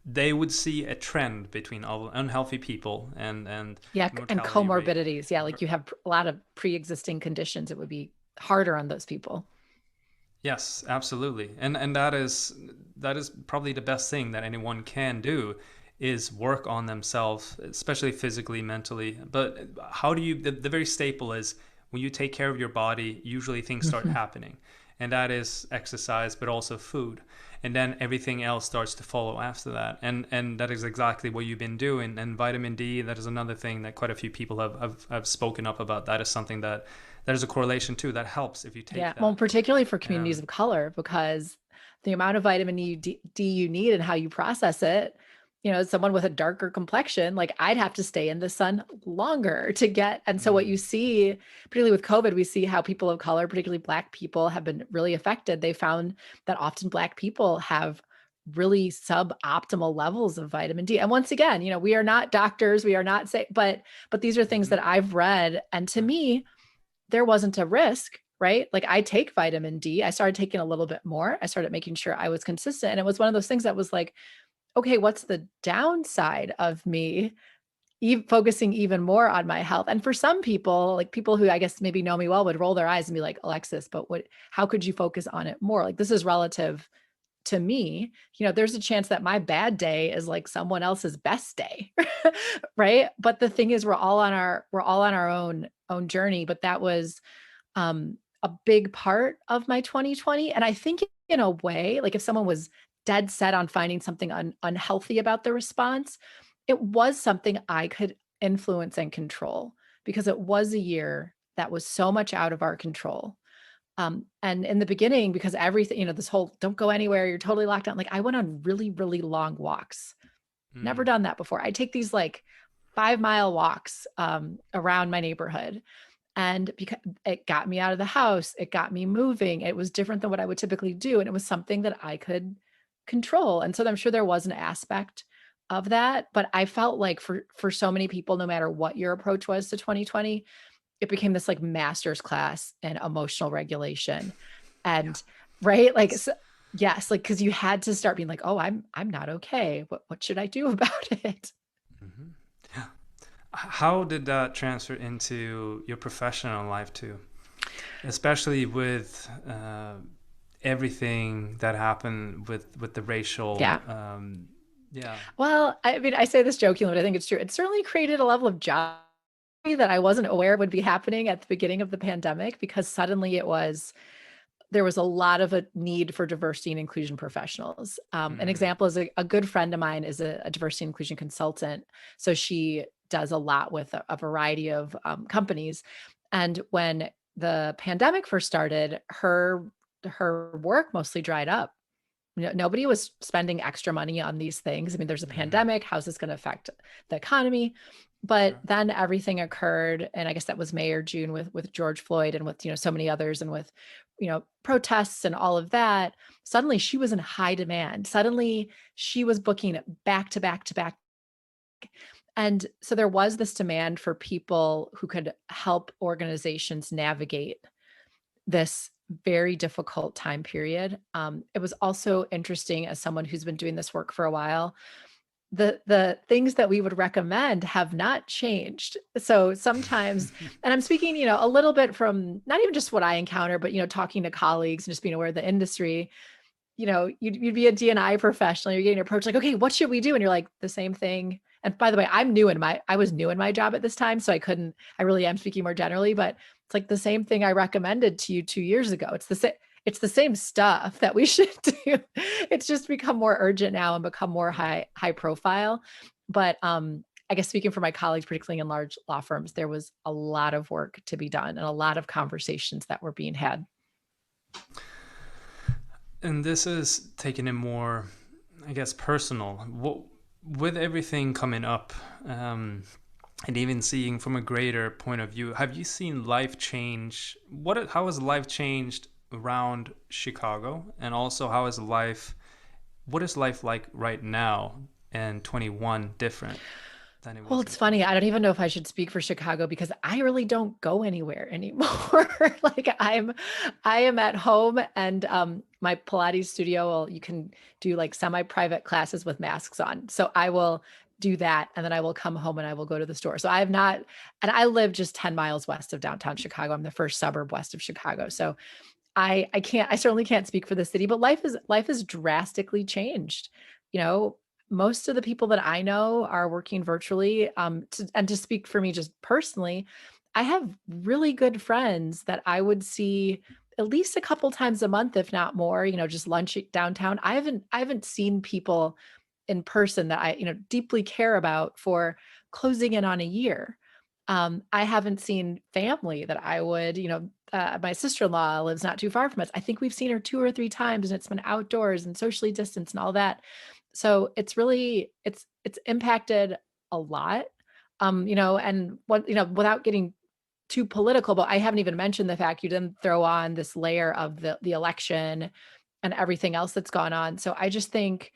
They would see a trend between unhealthy people and Yeah, and mortality rate. comorbidities. Yeah, like you have a lot of pre-existing conditions, it would be harder on those people. Yes, absolutely. And that is probably the best thing that anyone can do is work on themselves, especially physically, mentally. But how do you the very staple is when you take care of your body, usually things start Mhm. happening. And that is exercise, but also food. And then everything else starts to follow after that. And that is exactly what you've been doing. And vitamin D, that is another thing that quite a few people have spoken up about. That is something that there's a correlation too that helps if you Yeah, take well, that. particularly for communities Um, of color, because the amount of vitamin D you need and how you process it, someone with a darker complexion, like I'd have to stay in the sun longer to get. And so what you mm, see, particularly with COVID, we see how people of color, particularly Black people, have been really affected. They found that often Black people have really suboptimal levels of vitamin D. And once again, we are not doctors, we are not say, but these are things mhm, that I've read. And to right. me, there wasn't a risk, right? Like I take vitamin D. I started taking a little bit more. I started making sure I was consistent. And it was one of those things that was like, okay, what's the downside of me focusing even more on my health? And for some people, like people who I guess maybe know me well would roll their eyes and be like, Alexis, but how could you focus on it more? Like this is relative to me. There's a chance that my bad day is like someone else's best day. Right. But the thing is we're all on our own journey. But that was a big part of my 2020. And I think in a way, like if someone was dead set on finding something unhealthy about the response, it was something I could influence and control because it was a year that was so much out of our control. And in the beginning, because everything, this whole don't go anywhere, you're totally locked down. Like I went on really, really long walks Never Mm. done that before. I take these like 5 mile walks around my neighborhood. And because it got me out of the house, it got me moving. It was different than what I would typically do. And it was something that I could control. And so I'm sure there was an aspect of that. But I felt like for so many people, no matter what your approach was to 2020, it became this like master's class in emotional regulation. Yeah. And right, like That's. so, yes, like because you had to start being like, oh, I'm not okay. What should I do about it? Mhm. Yeah. How did that transfer into your professional life too? Especially with everything that happened with the racial. Yeah. Yeah. Well, I mean, I say this jokingly, but I think it's true. It certainly created a level of joy that I wasn't aware would be happening at the beginning of the pandemic because suddenly there was a lot of a need for diversity and inclusion professionals. An Mm. example is a good friend of mine is a diversity and inclusion consultant. So she does a lot with a variety of companies. And when the pandemic first started, her work mostly dried up. Nobody was spending extra money on these things. I mean, there's a Mm. pandemic. How's this going to affect the economy? But Sure. then everything occurred, and I guess that was May or June with George Floyd and with so many others, and with protests and all of that. Suddenly, she was in high demand. Suddenly, she was booking back to back to back, and so there was this demand for people who could help organizations navigate this very difficult time period. It was also interesting as someone who's been doing this work for a while. The things that we would recommend have not changed. So sometimes, and I'm speaking, a little bit from not even just what I encounter, but talking to colleagues and just being aware of the industry. You'd be a D&I professional, you're getting approached like, okay, what should we do? And you're like, the same thing. And by the way, I was new in my job at this time, so I really am speaking more generally, but it's like the same thing I recommended to you 2 years ago. It's the same stuff that we should do. It's just become more urgent now and become more Yeah. high profile. But I guess speaking for my colleagues, particularly in large law firms, there was a lot of work to be done and a lot of conversations that were being had. And this is taking it more, I guess, personal. With everything coming up, and even seeing from a greater point of view, have you seen life change? How has life changed around Chicago, and also what is life like right now in 21 different than it Well, was in it's funny. 20? I don't even know if I should speak for Chicago because I really don't go anywhere anymore. Like I am at home and my Pilates studio, well, you can do like semi-private classes with masks on. So I will do that and then I will come home and I will go to the store. So I have not, and I live just 10 miles west of downtown Chicago. I'm the first suburb west of Chicago. So I certainly can't speak for the city, but life is drastically changed. You know, most of the people that I know are working virtually. And to speak for me just personally, I have really good friends that I would see at least a couple times a month, if not more, just lunch downtown. I haven't seen people in person that I, deeply care about for closing in on a year. I haven't seen family that I would, my sister-in-law lives not too far from us. I think we've seen her 2 or 3 times and it's been outdoors and socially distanced and all that. So it's impacted a lot. And what, without getting too political, but I haven't even mentioned the fact you didn't throw on this layer of the election and everything else that's gone on. So I just think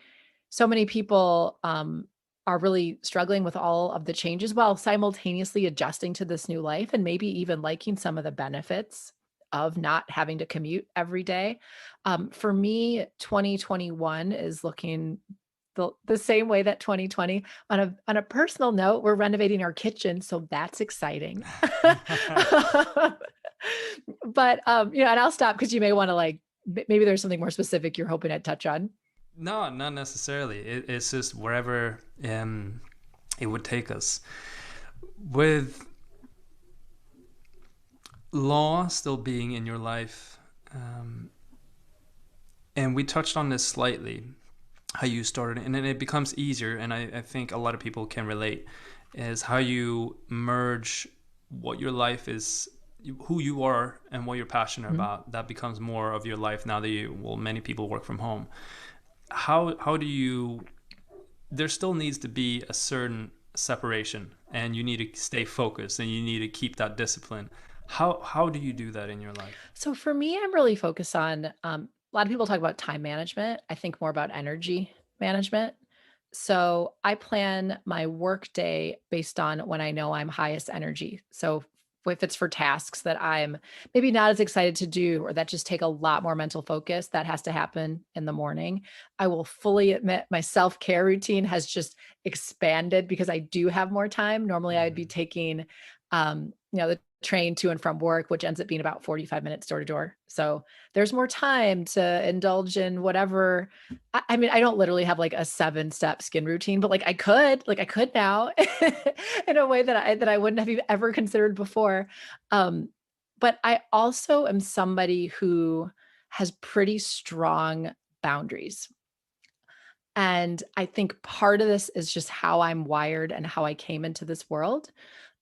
so many people are really struggling with all of the changes while simultaneously adjusting to this new life and maybe even liking some of the benefits of not having to commute every day. For me, 2021 is looking the same way that 2020. On a personal note, we're renovating our kitchen, so that's exciting. But and I'll stop because you may want to like maybe there's something more specific you're hoping I'd touch on. No, not necessarily. It's just wherever it would take us. With law still being in your life, um, and we touched on this slightly, how you started, and then it becomes easier, and I think a lot of people can relate, is how you merge what your life is, who you are, and what you're passionate Mhm. about. That becomes more of your life now that many people work from home. How do you there still needs to be a certain separation, and you need to stay focused, and you need to keep that discipline. How do you do that in your life? So for me, I'm really focused on a lot of people talk about time management. I think more about energy management. So I plan my work day based on when I know I'm highest energy. So if it's for tasks that I'm maybe not as excited to do or that just take a lot more mental focus, that has to happen in the morning. I will fully admit my self-care routine has just expanded because I do have more time. Normally I'd be Mm-hmm. taking the train to and from work, which ends up being about 45 minutes door to door. So there's more time to indulge in whatever. I mean, I don't literally have like a 7-step skin routine, but like I could now in a way that I wouldn't have even ever considered before. Um, but I also am somebody who has pretty strong boundaries. And I think part of this is just how I'm wired and how I came into this world.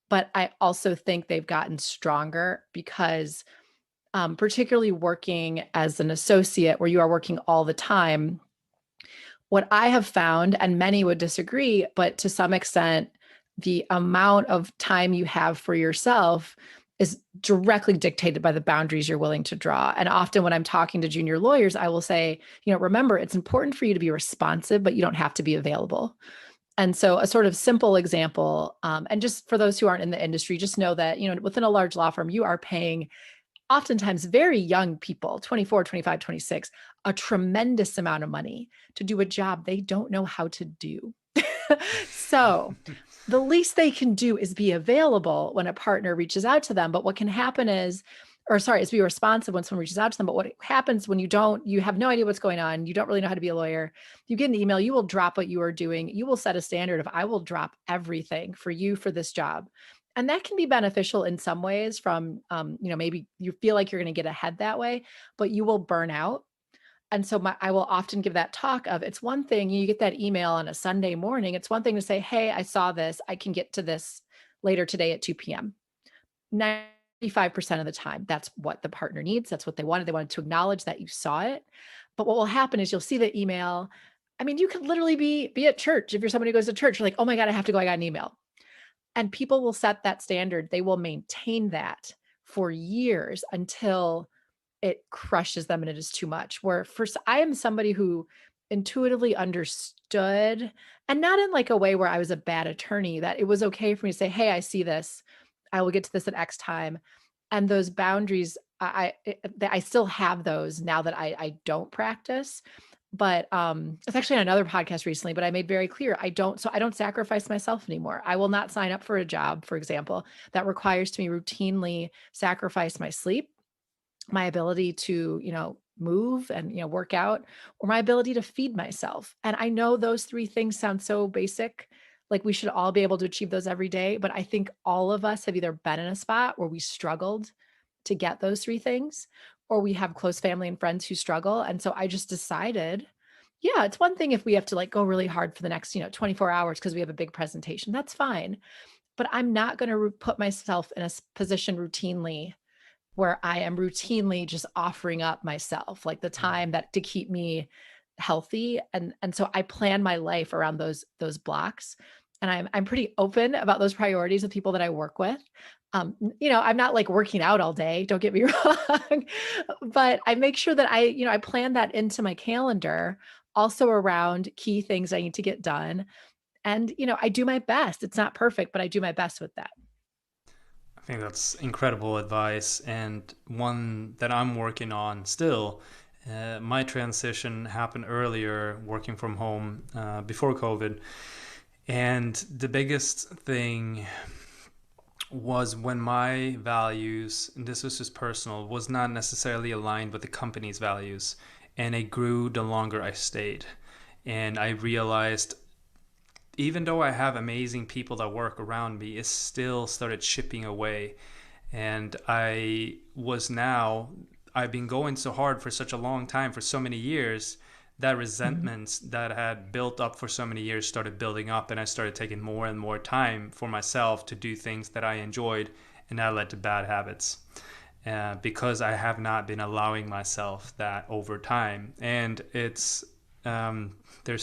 But I also think they've gotten stronger because, particularly working as an associate where you are working all the time, what I have found, and many would disagree, but to some extent, the amount of time you have for yourself is directly dictated by the boundaries you're willing to draw. And often when I'm talking to junior lawyers, I will say, remember, it's important for you to be responsive, but you don't have to be available. And so, a sort of simple example, and just for those who aren't in the industry, just know that, within a large law firm, you are paying oftentimes very young people, 24, 25, 26, a tremendous amount of money to do a job they don't know how to do. So, the least they can do is be available when a partner reaches out to them. But what can happen is, or sorry, is be responsive when someone reaches out to them. But what happens when you have no idea what's going on, you don't really know how to be a lawyer, you get an email, you will drop what you are doing. You will set a standard of, I will drop everything for you for this job. And that can be beneficial in some ways from, maybe you feel like you're going to get ahead that way, but you will burn out. And so I will often give that talk of, it's one thing you get that email on a Sunday morning. It's one thing to say, hey, I saw this. I can get to this later today at 2 p.m. 95% of the time, that's what the partner needs. That's what they wanted. They wanted to acknowledge that you saw it. But what will happen is you'll see the email. I mean, you could literally be at church. If you're somebody who goes to church, you're like, oh my God, I have to go. I got an email. And people will set that standard. They will maintain that for years until it crushes them and it is too much. Where first, I am somebody who intuitively understood, and not in like a way where I was a bad attorney, that it was okay for me to say, hey, I see this. I will get to this at X time. And those boundaries, I still have those now that I don't practice. But it's actually on another podcast recently, but I made very clear I don't sacrifice myself anymore. I will not sign up for a job, for example, that requires me routinely sacrifice my sleep, my ability to, move and, work out, or my ability to feed myself. And I know those three things sound so basic, like we should all be able to achieve those every day. But I think all of us have either been in a spot where we struggled to get those three things, or we have close family and friends who struggle. And so I just decided, yeah, it's one thing if we have to like go really hard for the next, 24 hours because we have a big presentation. That's fine. But I'm not going to put myself in a position routinely where I am routinely just offering up myself, like the Mm. time that to keep me healthy. And so I plan my life around those blocks. And I'm pretty open about those priorities with people that I work with. I'm not like working out all day, don't get me wrong, but I make sure that I plan that into my calendar also around key things I need to get done. And, I do my best. It's not perfect, but I do my best with that. I think that's incredible advice, and one that I'm working on still. My transition happened earlier, working from home before COVID. And the biggest thing was when my values, and this was just personal, was not necessarily aligned with the company's values. And it grew the longer I stayed. And I realized even though I have amazing people that work around me, it still started chipping away. And I've been going so hard for such a long time, for so many years, that Mhm. resentments that had built up for so many years started building up. And I started taking more and more time for myself to do things that I enjoyed. And that led to bad habits. Because I have not been allowing myself that over time. And there's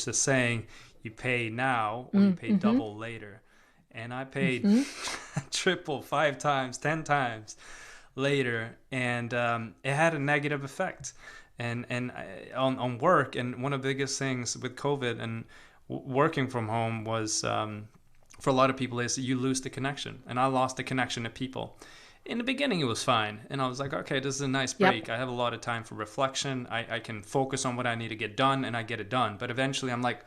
this saying, you pay now or you pay Mm-hmm. double later. And I paid Mm-hmm. triple, 5 times, 10 times later, and it had a negative effect, on work. And one of the biggest things with COVID and working from home was, for a lot of people, is you lose the connection, and I lost the connection to people. In the beginning, it was fine, and I was like, okay, this is a nice Yep. break. I have a lot of time for reflection. I can focus on what I need to get done, and I get it done. But eventually, I'm like,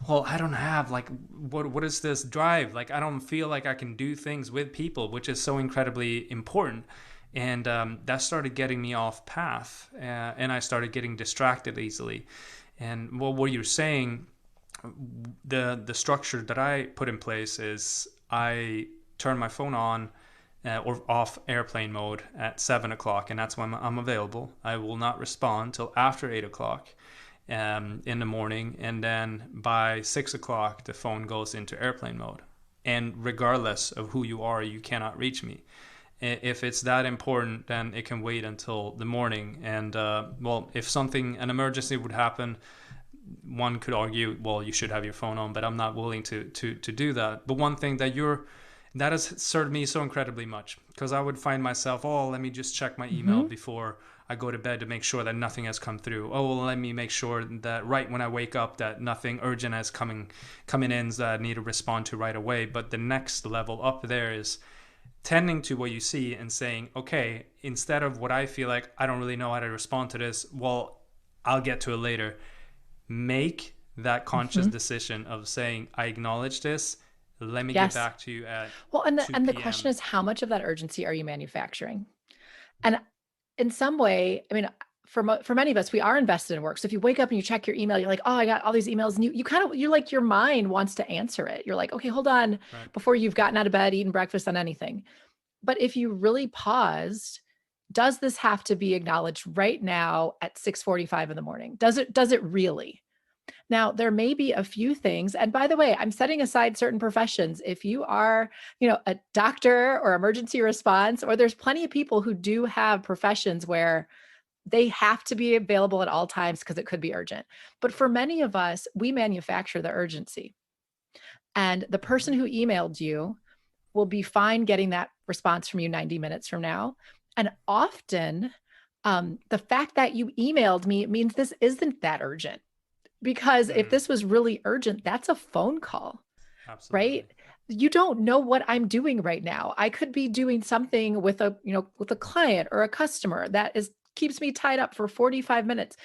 well, I don't have, like, what is this drive? Like, I don't feel like I can do things with people, which is so incredibly important. And that started getting me off path, and I started getting distracted easily. And well, what you're saying, the structure that I put in place is I turn my phone on, or off airplane mode at 7 o'clock, and that's when I'm available. I will not respond till after 8 o'clock, in the morning, and then by 6 o'clock the phone goes into airplane mode. And regardless of who you are, you cannot reach me. If it's that important, then it can wait until the morning. And well, if something, an emergency would happen, one could argue, well, you should have your phone on, but I'm not willing to do that. But one thing that has served me so incredibly much, because I would find myself, oh, let me just check my email Mm-hmm. before I go to bed to make sure that nothing has come through. Oh, well, let me make sure that right when I wake up that nothing urgent has coming in that I need to respond to right away. But the next level up there is tending to what you see and saying, okay, instead of what I feel like I don't really know how to respond to this, well, I'll get to it later. Make that conscious Mm-hmm. decision of saying, I acknowledge this. Let me get Yes. back to you at Well, and the 2 question p.m. is, how much of that urgency are you manufacturing? And in some way, I mean, for many of us, we are invested in work. So if you wake up and you check your email, you're like, oh, I got all these emails, and you kind of, you like, your mind wants to answer it. You're like, okay, hold on, Right. before you've gotten out of bed, eaten breakfast, on anything. But if you really paused, does this have to be acknowledged right now at 6:45 in the morning? Does it really? Now, there may be a few things. And by the way, I'm setting aside certain professions. If you are, a doctor or emergency response, or there's plenty of people who do have professions where they have to be available at all times because it could be urgent. But for many of us, we manufacture the urgency. And the person Mm-hmm. who emailed you will be fine getting that response from you 90 minutes from now. And often, the fact that you emailed me means this isn't that urgent. Because if Mm, this was really urgent, that's a phone call, absolutely. right? You don't know what I'm doing right now. I could be doing something with a client or a customer that is keeps me tied up for 45 minutes.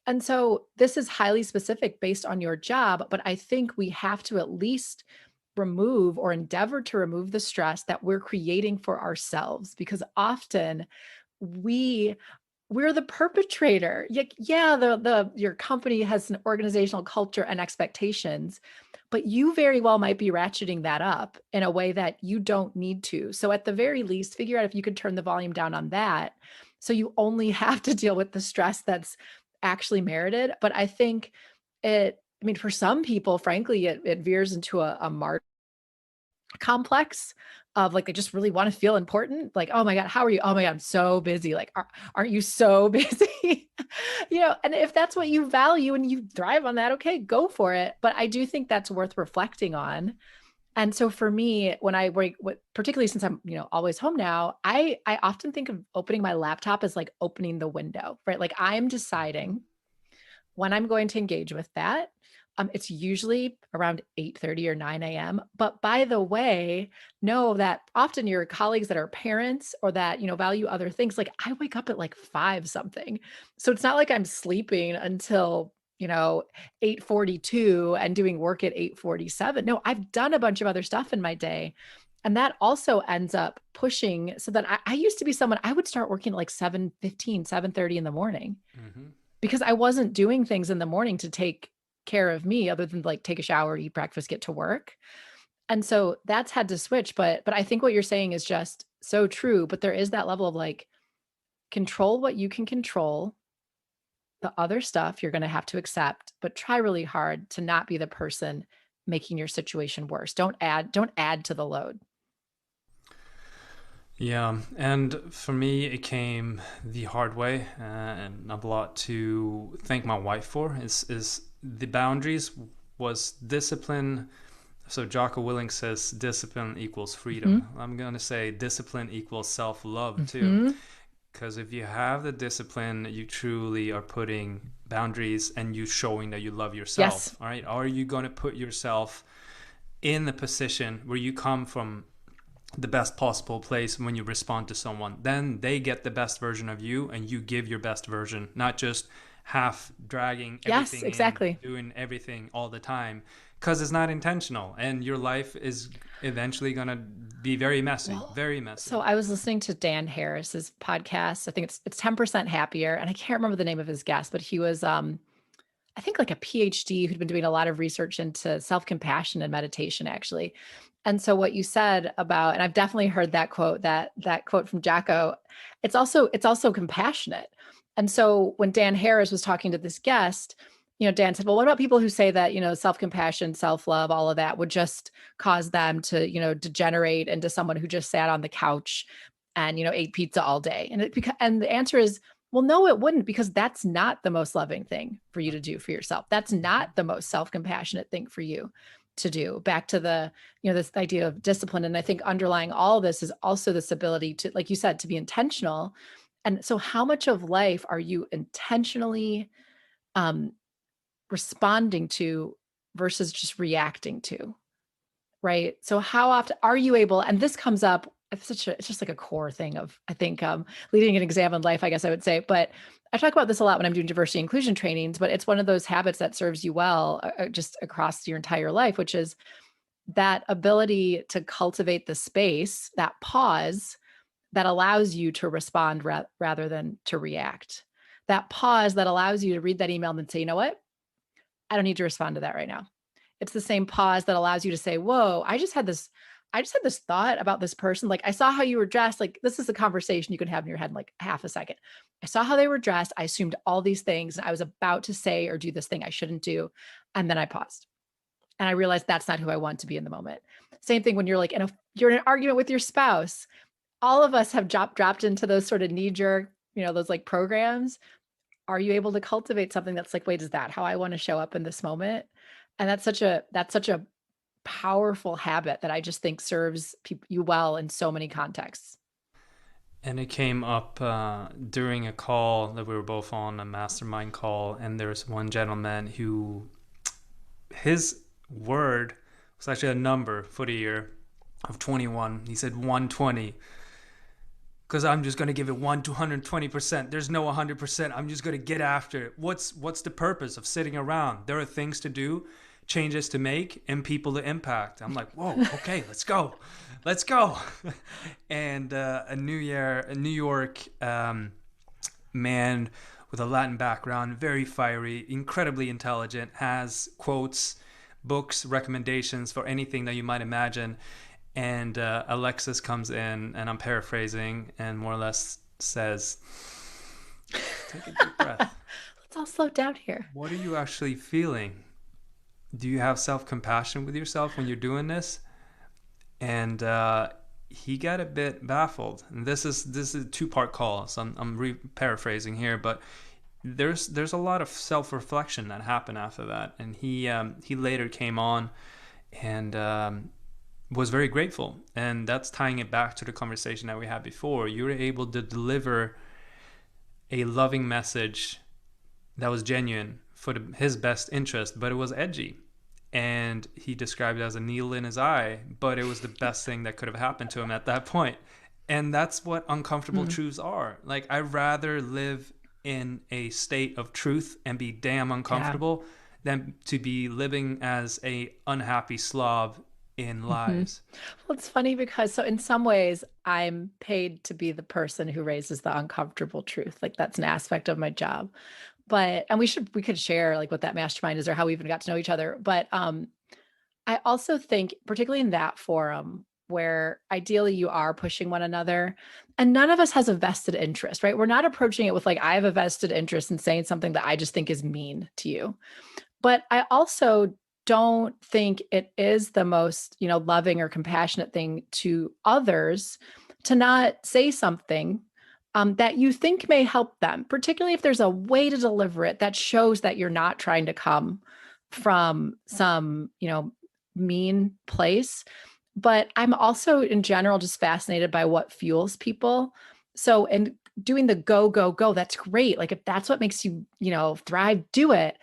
And so this is highly specific based on your job, but I think we have to at least remove or endeavor to remove the stress that we're creating for ourselves, because often we we're the perpetrator. Yeah, the your company has an organizational culture and expectations, but you very well might be ratcheting that up in a way that you don't need to. So at the very least, figure out if you could turn the volume down on that, so you only have to deal with the stress that's actually merited. But I mean, for some people, frankly, it veers into a mark complex of, like, they just really want to feel important. Like, oh my God, how are you? Oh my God, I'm so busy. Like, aren't you so busy? And if that's what you value and you thrive on that, okay, go for it. But I do think that's worth reflecting on. And so for me, when I work, particularly since I'm, always home now, I often think of opening my laptop as like opening the window, right? Like, I'm Mm-hmm. deciding when I'm going to engage with that. It's usually around 8:30 or 9 a.m. But by the way, know that often your colleagues that are parents or that, value other things, like, I wake up at like 5 something. So it's not like I'm sleeping until, 8:42 and doing work at 8:47. No, I've done a bunch of other stuff in my day. And that also ends up pushing so that I used to be someone, I would start working at like 7:15, 7:30 in the morning, Mm-hmm. because I wasn't doing things in the morning to take care of me other than like take a shower, eat breakfast, get to work. And so that's had to switch. But I think what you're saying is just so true. But there is that level of like, control what you can control. The other stuff you're going to have to accept, but try really hard to not be the person making your situation worse. Don't add to the load. Yeah, and for me, it came the hard way, and I've a lot to thank my wife for. Is the boundaries was discipline. So Jocko Willink says discipline equals Mm-hmm. freedom. I'm going to say discipline equals self-love too. Mm-hmm. Because if you have the discipline, you truly are putting boundaries and you showing that you love Yes. yourself. All right. Are you going to put yourself in the position where you come from the best possible place when you respond to someone? Then they get the best version of you and you give your best version, not just half dragging Yes, everything in, exactly. doing everything all the time, because it's not intentional and your life is eventually going to be very messy, Well, very messy. so I was listening to Dan Harris's podcast. I think it's 10% happier. And I can't remember the name of his guest, but he was I think like a PhD who'd been doing a lot of research into self-compassion and meditation actually. And so what you said about, and I've definitely heard that quote, that quote from Jocko, it's also compassionate. And so when Dan Harris was talking to this guest, Dan said, well, what about people who say that, self-compassion, self-love, all of that would just cause them to, degenerate into someone who just sat on the couch and, ate pizza all day. And the answer is, well, no, it wouldn't, because that's not the most loving thing for you to do for yourself. That's not the most self-compassionate thing for you to do. Back to this idea of discipline. And I think underlying all of this is also this ability to, like you said, to be intentional. And so how much of life are you intentionally um, responding to versus just reacting to? Right. So how often are you able, and this comes up, it's just like a core thing of, I think, leading an exam in life, I guess I would say, but I talk about this a lot when I'm doing diversity inclusion trainings, but it's one of those habits that serves you well just across your entire life, which is that ability to cultivate the space, that pause that allows you to respond rather than to react. That pause that allows you to read that email and then say, you know what? I don't need to respond to that right now. It's the same pause that allows you to say, whoa, I just had this thought about this person. Like, I saw how you were dressed. Like, this is a conversation you can have in your head in like half a second. I saw how they were dressed. I assumed all these things and I was about to say or do this thing I shouldn't do. And then I paused and I realized that's not who I want to be in the moment. Same thing when you're in an argument with your spouse. All of us have dropped into those sort of knee jerk, those like programs. Are you able to cultivate something that's like, wait, is that how I want to show up in this moment? And that's such a powerful habit that I just think serves you well in so many contexts. And it came up during a call that we were both on, a mastermind call, and there's one gentleman who his word was actually a number for the year of 21. He said 120. Because I'm just going to give it 220%. There's no 100%. I'm just going to get after it. What's the purpose of sitting around? There are things to do, changes to make, and people to impact. I'm like, whoa, okay, let's go. Let's go. And a New York man with a Latin background, very fiery, incredibly intelligent, has quotes, books, recommendations for anything that you might imagine. And Alexis comes in, and I'm paraphrasing, and more or less says, take a deep breath. Let's all slow down here. What are you actually feeling? Do you have self-compassion with yourself when you're doing this? And he got a bit baffled. And this is a two-part call, so I'm paraphrasing here, but there's a lot of self-reflection that happened after that. And he later came on and was very grateful. And that's tying it back to the conversation that we had before. You were able to deliver a loving message that was genuine for his best interest, but it was edgy. And he described it as a needle in his eye, but it was the best thing that could have happened to him at that point. And that's what uncomfortable truths are. Like, I'd rather live in a state of truth and be damn Yeah. uncomfortable than to be living as a unhappy slob in Hmm. lies. Well, it's funny because so in some ways I'm paid to be the person who raises the uncomfortable truth. Like that's an aspect of my job. And we could share like what that mastermind is or how we even got to know each other. But I also think, particularly in that forum where ideally you are pushing one another and none of us has a vested interest, right? We're not approaching it with like, I have a vested interest in saying something that I just think is mean to you. But I also don't think it is the most, loving or compassionate thing to others to not say something that you think may help them, particularly if there's a way to deliver it that shows that you're not trying to come from some, mean place. But I'm also in general just fascinated by what fuels people. So, and doing the go, go, go, that's great. Like if that's what makes you, thrive, do it.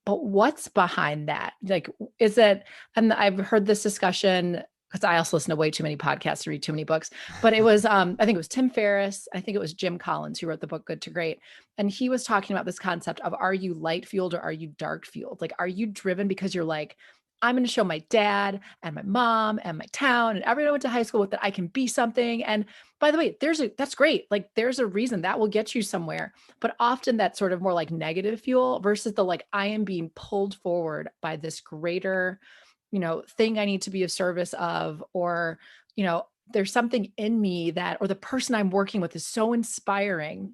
But what's behind that? Like, is it, and I've heard this discussion because I also listen to way too many podcasts and read too many books, but it was, I think it was Tim Ferriss. I think it was Jim Collins who wrote the book Good to Great. And he was talking about this concept of, are you light fueled or are you dark fueled? Like, are you driven because you're like, I'm going to show my dad and my mom and my town and everyone I went to high school with that I can be something. And by the way, that's great. Like there's a reason that will get you somewhere, but often that's sort of more like negative fuel versus the, like, I am being pulled forward by this greater, thing I need to be of service of, or, there's something in me that, or the person I'm working with is so inspiring,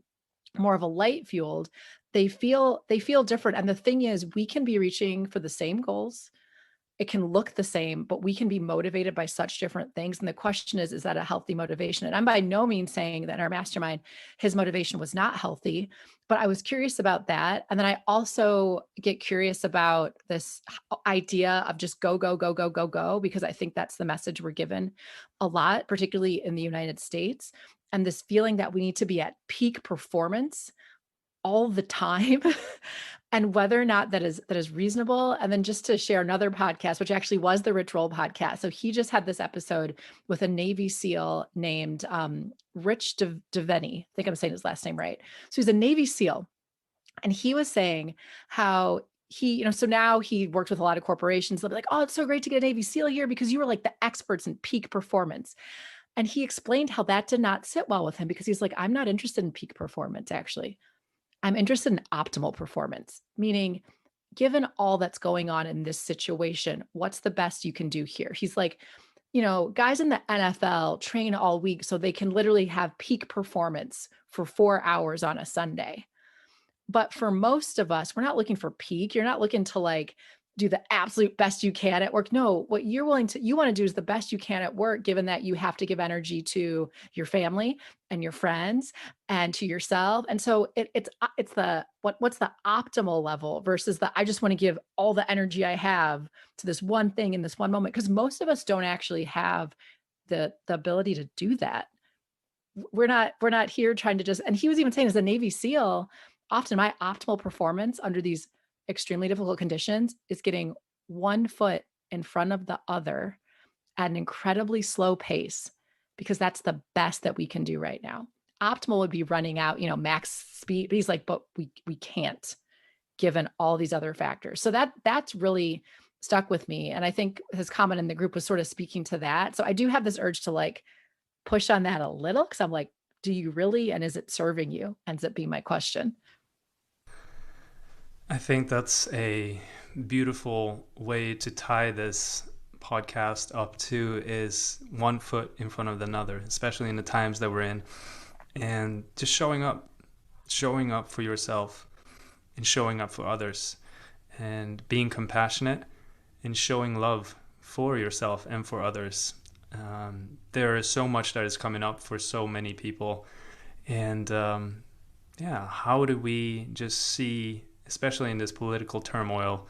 more of a light fueled. They feel different. And the thing is, we can be reaching for the same goals, it can look the same, but we can be motivated by such different things. And the question is that a healthy motivation? And I'm by no means saying that in our mastermind, his motivation was not healthy, but I was curious about that. And then I also get curious about this idea of just go, go, go, go, go, go, because I think that's the message we're given a lot, particularly in the United States. And this feeling that we need to be at peak performance all the time and whether or not that is reasonable. And then just to share another podcast, which actually was the Rich Roll podcast. So he just had this episode with a Navy SEAL named Rich DeVeni. I think I'm saying his last name right. So he's a Navy SEAL. And he was saying how he, so now he worked with a lot of corporations. They'll be like, oh, it's so great to get a Navy SEAL here because you were like the experts in peak performance. And he explained how that did not sit well with him because he's like, I'm not interested in peak performance, actually. I'm interested in optimal performance, meaning given all that's going on in this situation, what's the best you can do here? He's like, guys in the NFL train all week so they can literally have peak performance for 4 hours on a Sunday. But for most of us, we're not looking for peak. You're not looking to like do the absolute best you can at work. No, what you want to do is the best you can at work, given that you have to give energy to your family and your friends and to yourself. And so it's the, what's the optimal level versus the, I just want to give all the energy I have to this one thing in this one moment. Because most of us don't actually have the ability to do that. We're not here trying to just, and he was even saying as a Navy SEAL, often my optimal performance under these extremely difficult conditions is getting one foot in front of the other at an incredibly slow pace, because that's the best that we can do right now. Optimal would be running out, max speed. But he's like, but we can't, given all these other factors. So that's really stuck with me. And I think his comment in the group was sort of speaking to that. So I do have this urge to like push on that a little, because I'm like, do you really? And is it serving you? Ends up being my question. I think that's a beautiful way to tie this podcast up to, is one foot in front of another, especially in the times that we're in, and just showing up for yourself and showing up for others and being compassionate and showing love for yourself and for others. There is so much that is coming up for so many people, and how do we just see, especially in this political turmoil,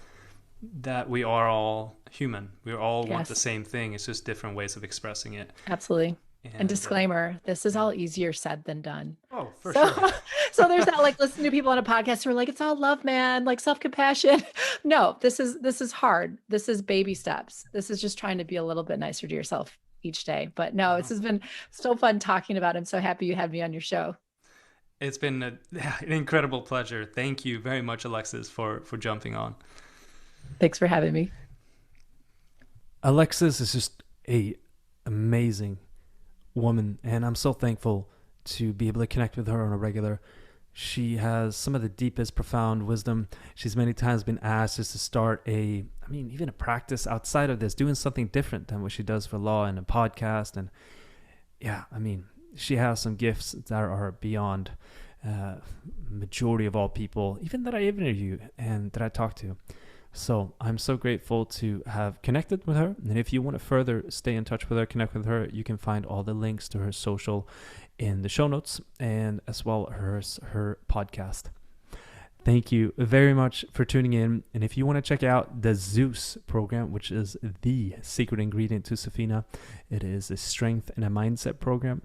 that we are all human. We all want the same thing. It's just different ways of expressing it. Absolutely. And disclaimer, this is all easier said than done. Oh, for sure. So there's that, like, listening to people on a podcast who are like, it's all love, man, like self-compassion. No, this is hard. This is baby steps. This is just trying to be a little bit nicer to yourself each day. But no, this has been so fun talking about it. I'm so happy you had me on your show. It's been an incredible pleasure. Thank you very much, Alexis, for jumping on. Thanks for having me. Alexis is just a amazing woman, and I'm so thankful to be able to connect with her on a regular. She has some of the deepest, profound wisdom. She's many times been asked just to start even a practice outside of this, doing something different than what she does for law and a podcast. And she has some gifts that are beyond majority of all people, even that I interview and that I talk to. So I'm so grateful to have connected with her. And if you want to further stay in touch with her, connect with her, you can find all the links to her social in the show notes, and as well as her podcast. Thank you very much for tuning in. And if you want to check out the Zeus program, which is the secret ingredient to Safina, it is a strength and a mindset program.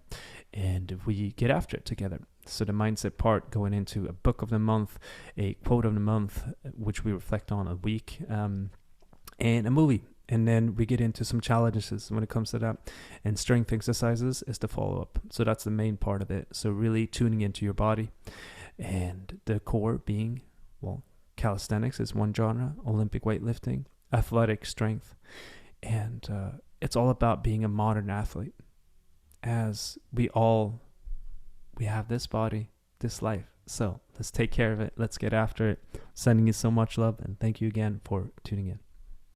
And we get after it together. So the mindset part going into a book of the month, a quote of the month, which we reflect on a week, and a movie. And then we get into some challenges when it comes to that. And strength exercises is the follow-up. So that's the main part of it. So really tuning into your body. And the core being, well, calisthenics is one genre, Olympic weightlifting, athletic strength. And it's all about being a modern athlete. As we have this body, this life. So let's take care of it. Let's get after it. Sending you so much love. And thank you again for tuning in.